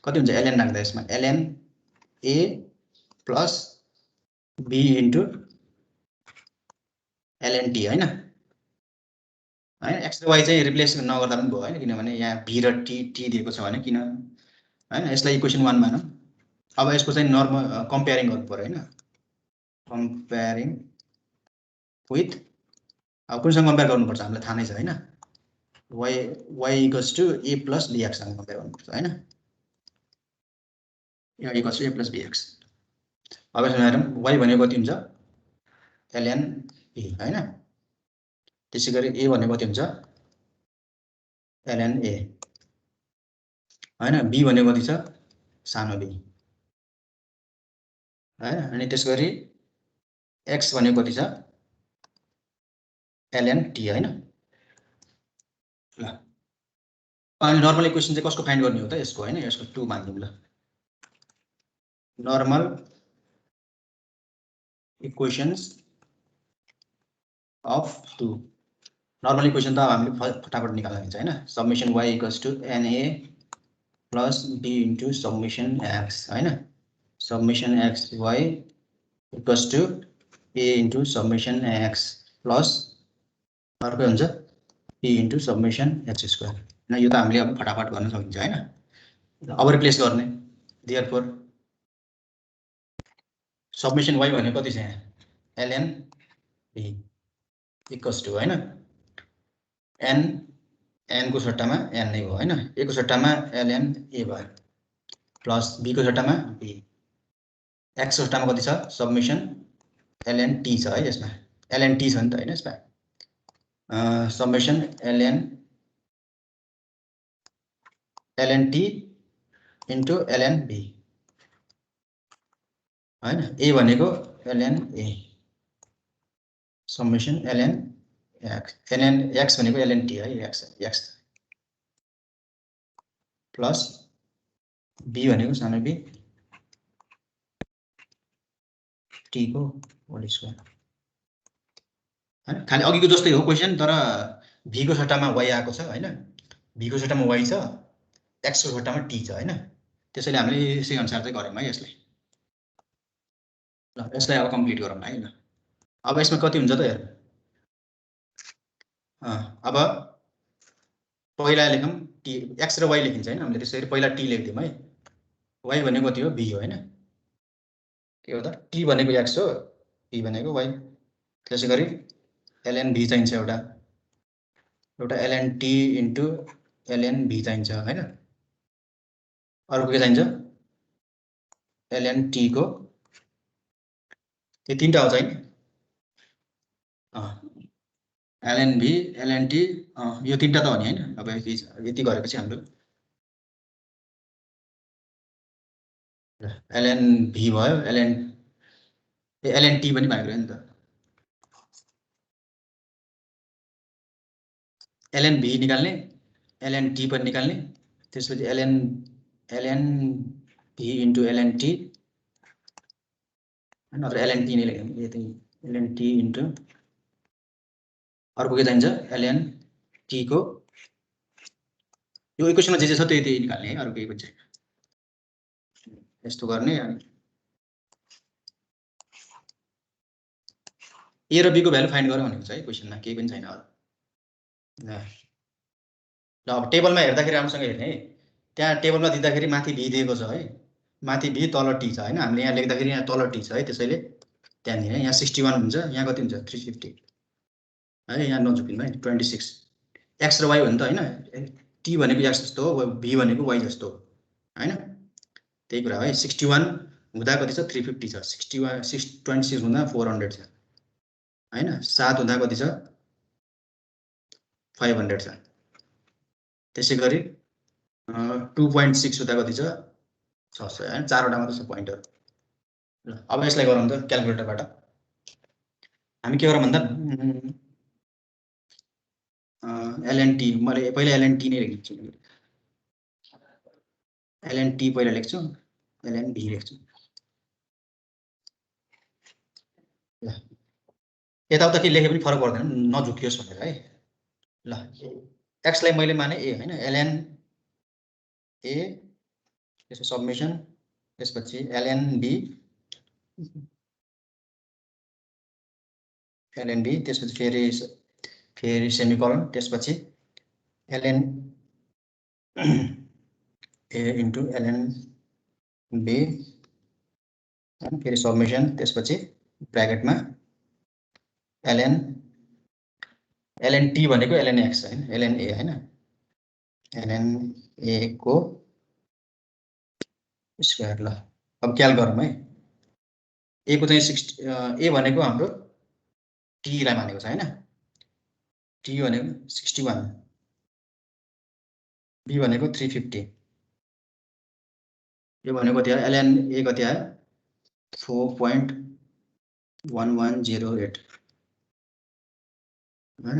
कति हुन्छ ln राख्दा यसमा ln a plus b into ln t हैन x र y चाहिँ रिप्लेस नगर्दा पनि भयो हैन किनभने यहाँ v र t दिएको छ भने किन हैन यसलाई इक्वेसन 1 मानौं अब यसको चाहिँ नर्मल कम्पेयरिङ गर्नु पर्यो हैन कम्पेयरिङ विथ अब कुनसँग कम्पेयर गर्नुपर्छ हामीलाई थाहा नै छ हैन y equals to a plus bx सँग कम्पेयर गर्नुपर्छ हैन y equals to a plus bx अब यसमा हेरौँ y भनेको कति हुन्छ ln b हैन त्यसैगरी a भनेको कति हुन्छ ln a हैन b भनेको कति छ सानो b हैन अनि त्यसगरी x भनेको कति छ ln t हैन ल अनि नर्मल इक्वेसन चाहिँ कसको फाइन्ड गर्ने हो त यसको हैन यसको 2 मान्दिउँ ल normal equations of 2 normal equation त हामीले फटाफट निकाल्न मिल्छ हैन summation y equals to na plus b into summation x हैन summation x y equals to a into summation x plus अर्को हुन्छ p into summation x square हैन यो त हामीले अब फटाफट गर्न सकिन्छ हैन अब रिप्लेस गर्ने देयरफोर सब्मिसन y भनेको कति छ यहाँ ln b इक्वल्स टु हैन n को सट्टामा n नै हो हैन a को सट्टामा ln a भयो प्लस b को सट्टामा b x को सट्टामा कति छ सब्मिसन ln t छ है यसमा ln t छ नि त हैन यसमा submission ln t into ln b हैन a भनेको ln a submission ln x भनेको ln t है x प्लस b भनेको सानो b t को होल स्क्वायर हैन खाली अघिको जस्तै हो क्वेशन तर v को सट्टामा y आएको छ हैन v को सट्टामा y छ x को सट्टामा t छ हैन त्यसैले हामीले यसै अनुसार चाहिँ गर्यौं है यसलाई ल यसलाई अब कम्प्लिट गरौँ है ल अब यसमा कति हुन्छ त हेर अब पहिला लेखौं t x र y लेखिन्छ हैन हामीले त्यसरी पहिला t लेख्दियौ है y भनेको कति हो b हो हैन के हो त t भनेको x हो b भनेको y त्यसैगरी ln b चाहिन्छ एउटा ln t into ln b चाहिन्छ हैन अर्को के चाहिन्छ ln t को यो तीनटा हो चाहिँ ln b ln t यो तीनटा त हो नि हैन अब यति गरेपछि हाम्रो ln b भयो ln t पनि भएको नि त ln b निकाल्ने ln t पनि निकाल्ने त्यसपछि ln b into ln t नत्र ln t नै लेख्ने यति ln t इन्टु अर्को के चाहिन्छ ln t को यो इक्वेसनमा जे छ त्यही निकाल्ने है अरु केही पनि छैन यस्तो गर्ने अनि a र b को भ्यालु फाइन्ड गरौँ भनेको छ है क्वेसनमा केही पनि छैन अरु ल अब टेबलमा हेर्दाखेरि राम्रोसँग हेर्ने है त्यहाँ टेबलमा दिँदाखेरि माथि b दिएको छ है माथि b तल t छ हैन हामीले यहाँ लेख्दाखेरि यहाँ तल t छ है त्यसैले त्यहाँ दिने यहाँ 61 हुन्छ यहाँ कति हुन्छ 350 है यहाँ नजुकिनु है 26 x र y हो नि त हैन t भनेको x जस्तो हो b भनेको y जस्तो हो हैन त्यही कुरा है 61 हुँदा कति छ 350 छ 26 हुँदा 400 छ हैन 7 हुँदा कति छ 500 छ त्यसैगरी 2.6 हुँदा कति छ 600 हैन चारवटा मात्र छ पोइन्टहरु ल अब यसलाई गरौँ त क्याल्कुलेटरबाट हामी के गरौँ भन्दा ln t मैले पहिला ln t नै लेख्छु ln t पहिला लेख्छु ln b लेख्छु ल यताउता के लेखे पनि फरक पर्दैन नझुकियोस् भनेर है ल x लाई मैले माने a हैन ln a त्यसको सब्मिसन त्यसपछि ln b त्यसपछि फेरि सेमिकोलन त्यसपछि ln a into ln b अनि फेरि सब्मिसन त्यसपछि ब्र्याकेटमा ln t भनेको ln x हैन ln a हैन ln a को स्क्वायर ल अब क्याल गरौँ है a को चाहिँ 60 a भनेको हाम्रो t लाई मानेको छ हैन t भनेको 61 b भनेको 350 यो भनेको कति आयो ln a कति आयो 4.1108 हैन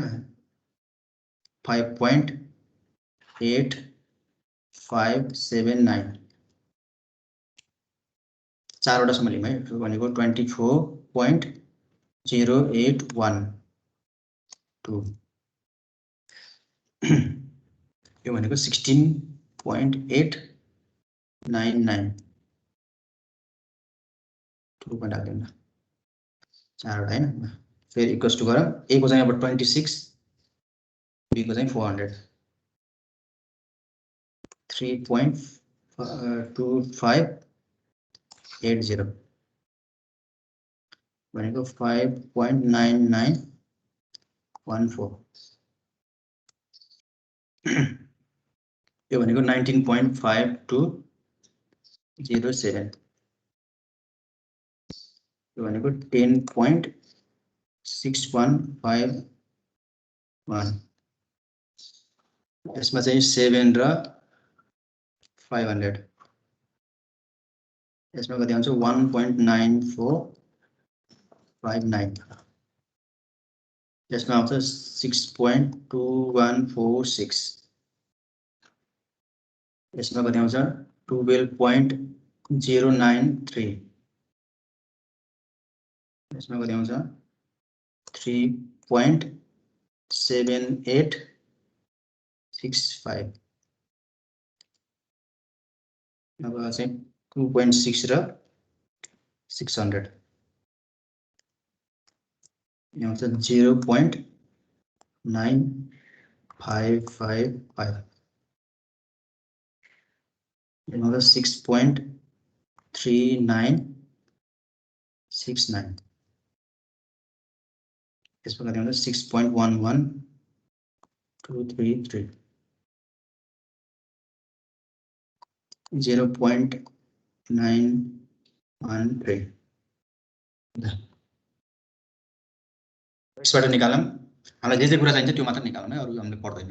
5.8579 चारवटा सम्म लियौं है भनेको 24.0812 यो भनेको 16.899 2 point हाल्दिनु 4 वटा हैन फेरि इक्वल्स टु गरौँ a को चाहिँ अब 26 b को चाहिँ 400 3.2580 भनेको 5.9914 यो भनेको 19.5207 यो भनेको 10.6151 यसमा चाहिँ 7 र 500 यसमा कति आउँछ 1.9459 यसमा आउँछ 6.2146 यसमा कति आउँछ 12.093 यसमा कति आउँछ 3.7865 अब चाहिँ 2.6 र 600 यहाँ आउँछ 0.9555 यहाँ 6.3969 यसमा कति आउँछ 6.11233 0.913 यसबाट निकालौँ हामीलाई जे कुरा चाहिन्छ त्यो मात्र निकालौँ है अरु हामीले पर्दैन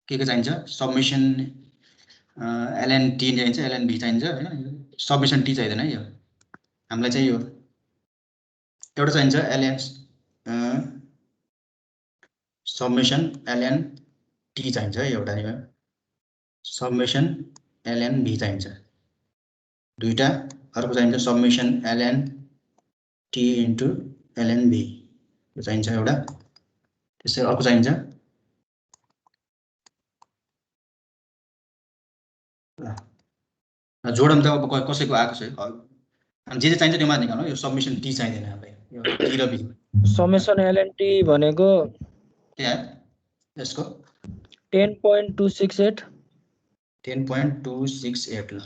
के चाहिन्छ सबमिसन ln t चाहिन्छ ln b चाहिन्छ हैन सबमिसन t चाहिदैन है यो हामीलाई चाहिँ यो एउटा चाहिन्छ ln सबमिसन ln t चाहिन्छ है एउटा नि सबमिसन ln b चाहिन्छ दुईटा अर्को चाहिन्छ summation ln t into ln b यो चाहिन्छ एउटा त्यसै अर्को चाहिन्छ जोडम त अब कसैको आएको छ अनि जे चाहिन्छ त्यो मात्र निकाल्नु यो सबमिसन t चाहिदैन हामीलाई यो t र b समेसन ln t भनेको के आयो यसको 10.268 10.268 ल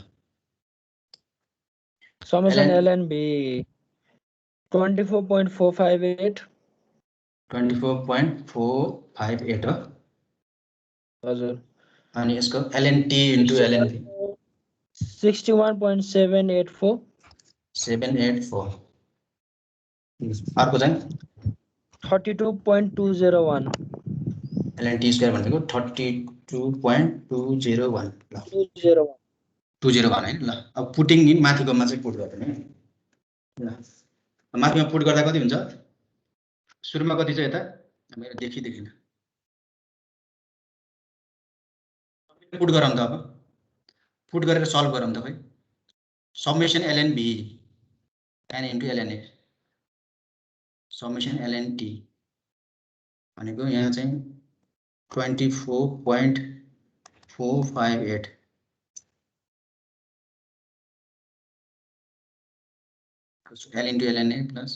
समेसन ln b 24.458 24.458 हो हजुर अनि यसको ln t into ln b 61.784 784 अर्को चाहिँ 32.201 ln t स्क्वायर भनेको 32.201 ल 201 हैन ल अब पुटिङ इन माथिकोमा चाहिँ पुट गर्दैन ल माथिमा पुट गर्दा कति हुन्छ सुरुमा कति छ यता मेरो देखिन पुट गरौँ त अब पुट गरेर सल्भ गरौँ त खै summation ln b n into ln a summation ln t भनेको यहाँ चाहिँ 24.458 l into ln a plus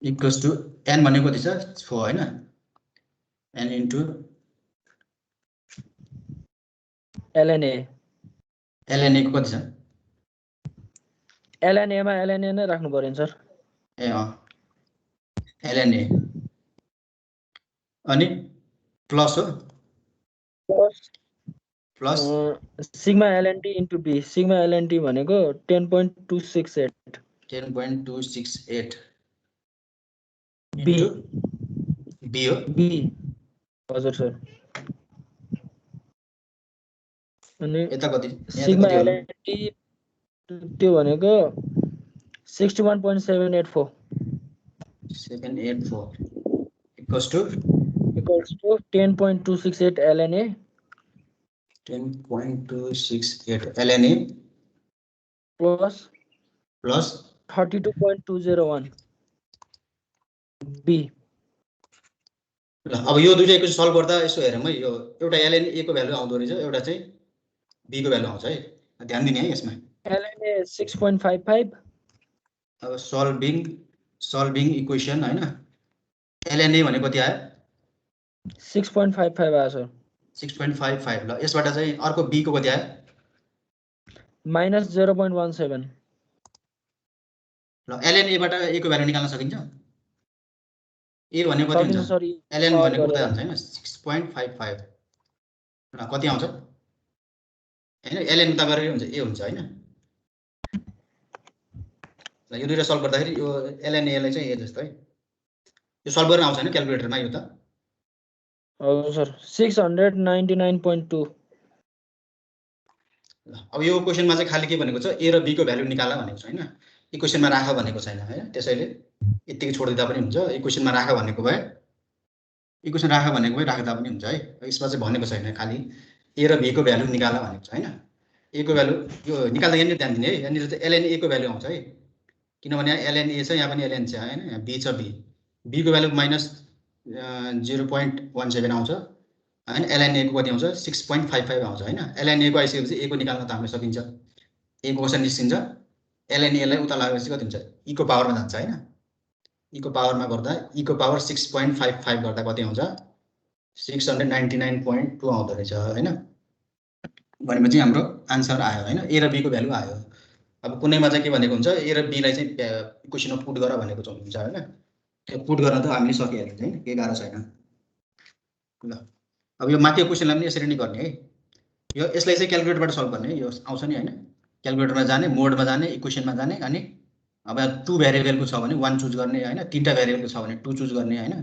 equals to n भनेको कति छ 4 हैन n into ln a को कति छ ln a मा ln a नै राख्नु पर्यो नि सर ए ln a अनि प्लस हो plus sigma ln t into b sigma ln t भनेको 10.268 10.268 b b हो b हजुर सर अनि यता कति सिग्मा ln t त्यो भनेको 61.784 equals to 10.268 ln a 10.268 ln a plus 32.201 b ल अब यो दुईटा इक्वेसन सल्भ गर्दा यसो हेरौँ है, यो एउटा ln a को भ्यालु आउँदो रहेछ, एउटा चाहिँ b को भ्यालु आउँछ है, ध्यान दिने है यसमा। ln a 6.55 अब सल्भिङ इक्वेसन हैन, ln a भनेको कति आयो 6.55 आयो सर। 6.55। ल यसबाट चाहिँ अर्को b को कति आयो -0.17। ल ln a बाट a को भ्यालु निकाल्न सकिन्छ? a भनेको कति सकिन्छ हुन्छ सर। ln भनेको उता हुन्छ हैन 6.55। ल कति आउँछ हैन, ln उता गरेर हुन्छ a हुन्छ हैन। ल यो दुईटा सल्भ गर्दाखेरि यो ln a लाई चाहिँ a जस्तो है, यो सल्भ गर्न आउँछ हैन क्याल्कुलेटरमा यो त। हजुर सर 699.2। अब यो क्वेसनमा चाहिँ खाली के भनेको छ a र b को भ्यालु निकाल भनेको छ हैन, इक्वेसनमा राख भनेको छैन हैन, त्यसैले यतिकै छोडिदिँदा पनि हुन्छ। इक्वेसनमा राख भनेको भए इक्वेसन राख भनेको भए राख्दा पनि हुन्छ है, यसमा चाहिँ भनेको छैन, खाली a र b को भ्यालु निकाल भनेको छ हैन। a को भ्यालु यो निकाल्दा यहाँनिर ध्यान दिने है, यहाँनिर चाहिँ ln a को भ्यालु आउँछ है, किनभने यहाँ ln a छ, यहाँ पनि ln छ हैन, यहाँ b छ, b को भ्यालु -0.17 आउँछ हैन, ln a को कति आउँछ 6.55 आउँछ हैन। ln a को आइसकेपछि a को निकाल्न त हामीले सकिन्छ, a को क्वेसन निस्किन्छ, ln a लाई उता लागेपछि कति हुन्छ e को पावरमा जान्छ हैन, e को पावरमा गर्दा e को पावर 6.55 गर्दा कति आउँछ 699.2 आउँदो रहेछ हैन। भनेपछि हाम्रो आन्सर आयो हैन, a र b को भ्यालु आयो। अब कुनैमा चाहिँ के भनेको हुन्छ a र b लाई चाहिँ इक्वेसनमा पुट गर भनेको चाहिँ हुन्छ हैन, त्यो पुट गर्न त हामीले सकिहाल्छ हैन, केही गाह्रो छैन। ल अब यो माथिको क्वेसनलाई पनि यसरी नै गर्ने है, यो यसलाई चाहिँ क्याल्कुलेटरबाट सल्भ गर्ने है, यो आउँछ नि हैन, क्याल्कुलेटरमा जाने, मोडमा जाने, इक्वेसनमा जाने, अनि अब 2 भेरिएबलको छ भने 1 चुज गर्ने हैन, 3टा भेरिएबलको छ भने 2 चुज गर्ने हैन,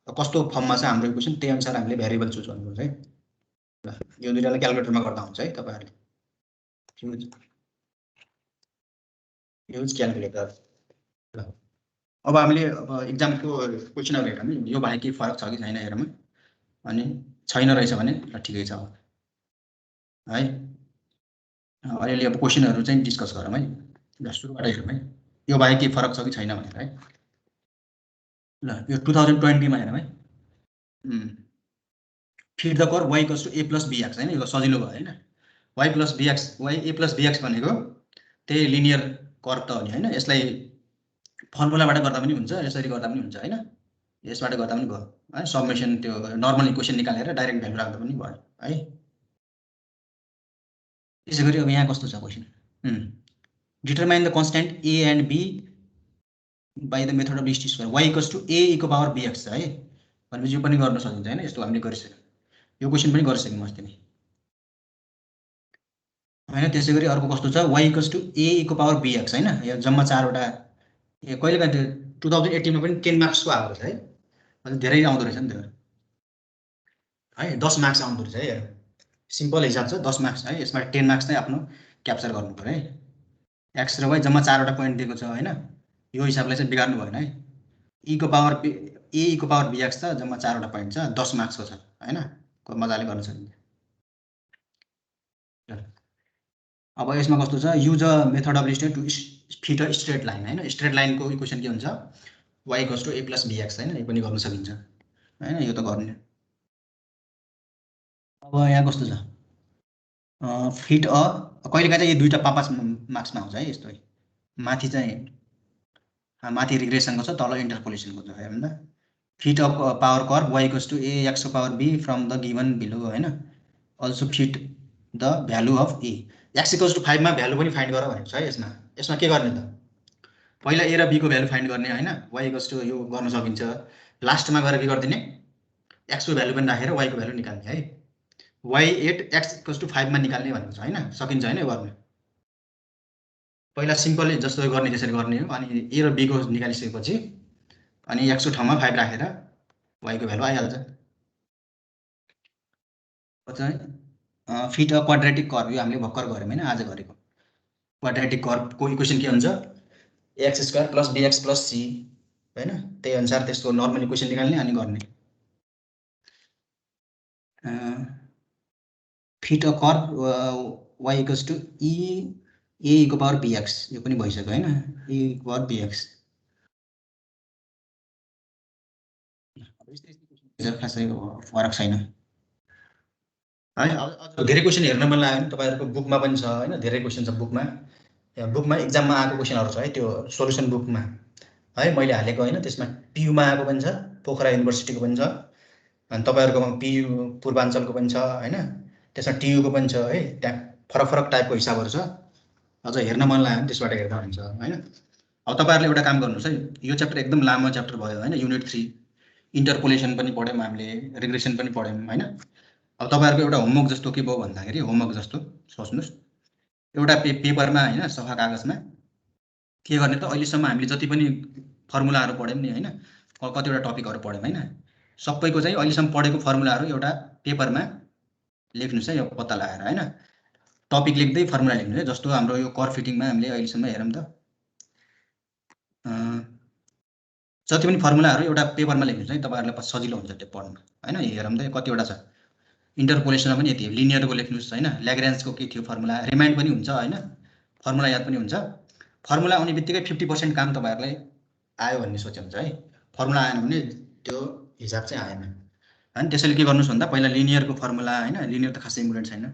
कस्तो फर्ममा छ हाम्रो इक्वेसन त्यही अनुसार हामीले भेरिएबल चुज गर्नुपर्छ है। ल यो दुईटालाई क्याल्कुलेटरमा गर्दा हुन्छ है तपाईहरुले, युज क्याल्कुलेटर। ल अब हामीले अब एक्जामको क्वेसनहरु हेरौँ, यो बाहेक के फरक छ कि छैन हेरौँ, अनि छैन रहेछ भने ठिकै छ है। अहिले अब क्वेसनहरु चाहिँ डिस्कस गरौँ है, ल सुरुबाट हेरौँ है, यो बाहेक के फरक छ कि छैन भनेर है। ल यो 2020 मा हेरौँ है, fit the curve y = a + bx हैन, यो सजिलो भयो हैन, y + bx y a + bx भनेको त्यही लिनियर कर्व त हो नि हैन, यसलाई फर्मुलाबाट गर्दा पनि हुन्छ, यसरी गर्दा पनि हुन्छ हैन, यसबाट गर्दा पनि भयो है, समेसन त्यो नर्मल इक्वेसन निकालेर डाइरेक्ट भ्यालु राख्दा पनि भयो है। त्यसैगरी अब यहाँ कस्तो छ question, determine the constant a and b by the method of least square y = a e को पावर bx है, भनेपछि यो पनि गर्न सकिन्छ हैन, यस्तो हामीले गरिसक्यौँ, यो क्वेसन पनि गरिसक्यौँ अस्ति नै हैन। त्यसैगरी अर्को कस्तो छ y = a e को पावर bx हैन, यो जम्मा 4 वटा, यो कहिलेकाहीँ त्यो 2018 मा पनि 10 मार्क्सको आएको रहेछ है, अझ धेरै आउँदो रहेछ नि त्यो है, 10 मार्क्स आउँदो रहेछ है, सिम्पल हिसाब छ 10 मार्क्स है, यसमा 10 मार्क्स चाहिँ आफ्नो क्याप्चर गर्नु पर्यो है। x र y जम्मा 4 वटा पोइन्ट दिएको छ हैन, यो हिसाबलाई चाहिँ बिगाड्नु भएन है, e को पावर a e को पावर bx छ, जम्मा 4 वटा पोइन्ट छ, 10 मार्क्सको छ हैन, मजाले गर्न सकिन्छ। अब यसमा कस्तो छ, use a method of least to fit a straight line हैन, स्ट्रेट लाइनको इक्वेसन के हुन्छ y = a + bx हैन, यो पनि गर्न सकिन्छ हैन, यो त गर्ने। अब यहाँ कस्तो छ, फिट अ, कहिलेकाहीँ चाहिँ यो दुईटा 5-5 मार्क्समा आउँछ है, यस्तो है, माथि चाहिँ माथि रिग्रेसनको छ, तल इन्टरपोलेसनको छ हेर्नु त, fit a power curve y = a x को power b from the given below हैन, also fit the value of a, x = 5 मा भ्यालु पनि फाइन्ड गर भनेको छ है। यसमा के गर्ने त, पहिला a र b को भ्यालु फाइन्ड गर्ने हैन, y = यो गर्न सकिन्छ, लास्टमा गएर के गर्दिने x को भ्यालु पनि राखेर y को भ्यालु निकाल्ने है, y at x = 5 मा निकाल्ने भनेको छ हैन, सकिन्छ हैन यो गर्न। पहिला सिम्पली जस्तो गर्ने त्यसरी गर्ने हो, अनि a र b को निकालिसकेपछि अनि x को ठाउँमा 5 राखेर y को भ्यालु आइहाल्छ। चाहिँ फिट अ क्वाड्रेटिक कर्व, यो हामीले भर्खर गर्यौँ हैन, आज गरेको क्वाड्रेटिक कर्वको इक्वेसन के हुन्छ x² + bx + c हैन, त्यही अनुसार त्यसको नर्मल इक्वेसन निकाल्ने अनि गर्ने। Fit a curve y = a e को पावर bx, यो पनि भइसक्यो हैन, a e को पावर bx। खासै फरक छैन है। अब धेरै क्वेसन हेर्न मन लाग्यो भने तपाईँहरूको बुकमा पनि छ होइन, धेरै क्वेसन छ बुकमा। बुकमा एक्जाममा आएको क्वेसनहरू छ है, त्यो सोल्युसन बुकमा है मैले हालेको होइन। त्यसमा पियुमा आएको पनि छ, पोखरा युनिभर्सिटीको पनि छ, अनि तपाईँहरूकोमा पियु पूर्वाञ्चलको पनि छ होइन, त्यसमा टियुको पनि छ है। त्यहाँ फरक फरक टाइपको हिसाबहरू छ। अझ हेर्न मन लाग्यो भने त्यसबाट हेर्दा हुन्छ होइन। अब तपाईँहरूले एउटा काम गर्नुहोस् है, यो च्याप्टर एकदम लामो च्याप्टर भयो होइन, युनिट 3 इन्टरपोलेसन पनि पढ्यौँ हामीले, रिग्रेसन पनि पढ्यौँ होइन। अब तपाईँहरूको एउटा होमवर्क जस्तो के भयो भन्दाखेरि, होमवर्क जस्तो सोच्नुहोस्, एउटा पेपरमा होइन सफा कागजमा के गर्ने त, अहिलेसम्म हामीले जति पनि फर्मुलाहरू पढ्यौँ नि होइन, कतिवटा टपिकहरू पढ्यौँ होइन, सबैको चाहिँ अहिलेसम्म पढेको फर्मुलाहरू एउटा पेपरमा लेख्नुहोस् है, यो पत्ता लगाएर होइन। टपिक लेख्दै फर्मुला लेख्नुहोस् है। जस्तो हाम्रो यो कर फिटिङमा हामीले अहिलेसम्म हेरौँ त, जति पनि फर्मुलाहरू एउटा पेपरमा लेख्नुहोस् है, तपाईँहरूलाई सजिलो हुन्छ त्यो पढ्न होइन। हेरौँ त कतिवटा छ। इन्टरपोलेसनमा पनि यति, लिनियरको लेख्नुहोस् होइन, ल्याग्रेन्जको के थियो फर्मुला, रिमाइन्ड पनि हुन्छ होइन, फर्मुला याद पनि हुन्छ। फर्मुला आउने बित्तिकै 50% काम तपाईँहरूलाई आयो भन्ने सोचे हुन्छ है। फर्मुला आएन भने त्यो हिसाब चाहिँ आएन होइन। त्यसैले के गर्नुहोस् भन्दा पहिला लिनियरको फर्मुला होइन, लिनियर त खासै इम्पोर्टेन्ट छैन,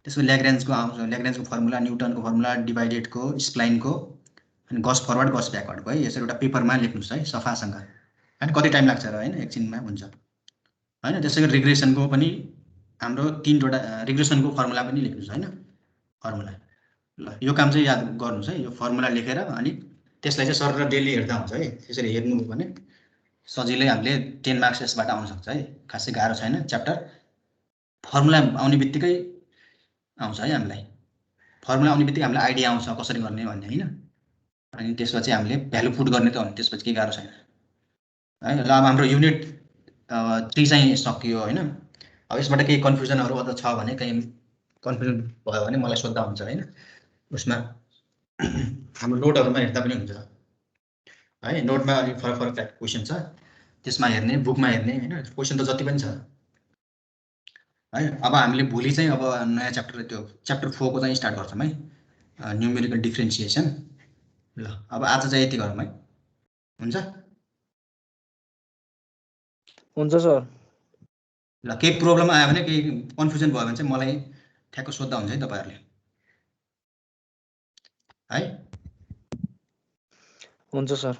त्यसको ल्याग्रेन्जको आउँछ, ल्याग्रेन्जको फर्मुला, न्युटनको फर्मुला, डिभाइडेडको, स्प्लाइनको, अनि गस फरवर्ड गस ब्याकवर्डको है। यसरी एउटा पेपरमा लेख्नुहोस् है सफासँग होइन। कति टाइम लाग्छ र होइन, एकछिनमा हुन्छ होइन। त्यसै गरी रिग्रेसनको पनि हाम्रो 3वटा रिग्रेसनको फर्मुला पनि लेख्नुहोस् होइन, फर्मुला। ल यो काम चाहिँ याद गर्नुहोस् है, यो फर्मुला लेखेर अनि त्यसलाई चाहिँ सर डेली हेर्दा हुन्छ है। त्यसरी हेर्नु भने सजिलै हामीले 10 मार्क्स यसबाट आउन सक्छ है, खासै गाह्रो छैन च्याप्टर। फर्मुला आउने बित्तिकै आउँछ है हामीलाई, फर्मुला आउने बित्तिकै हामीलाई आइडिया आउँछ कसरी गर्ने भन्ने होइन। अनि त्यसपछि हामीले भ्यालु पुट गर्ने त हो, त्यसपछि केही गाह्रो छैन है। ल अब हाम्रो युनिट 3 चाहिँ सकियो होइन। अब यसबाट केही कन्फ्युजनहरू अझ छ भने, कहीँ कन्फ्युजन भयो भने मलाई सोद्धा हुन्छ होइन। उसमा हाम्रो नोटहरूमा हेर्दा पनि हुन्छ है। नोटमा अलिक फरक फरक टाइपको क्वेसन छ, त्यसमा हेर्ने, बुकमा हेर्ने होइन। क्वेसन त जति पनि छ है। अब हामीले भोलि चाहिँ अब नयाँ च्याप्टर, त्यो च्याप्टर 4 को चाहिँ स्टार्ट गर्छौँ है, न्युमेरिकल डिफ्रेन्सिएसन। ल अब आज चाहिँ यति गरौँ है, हुन्छ हुन्छ सर। ल केही प्रब्लम आयो भने, केही कन्फ्युजन भयो भने चाहिँ मलाई ठ्याक्क सोद्धा हुन्छ है तपाईँहरूले है। हुन्छ सर।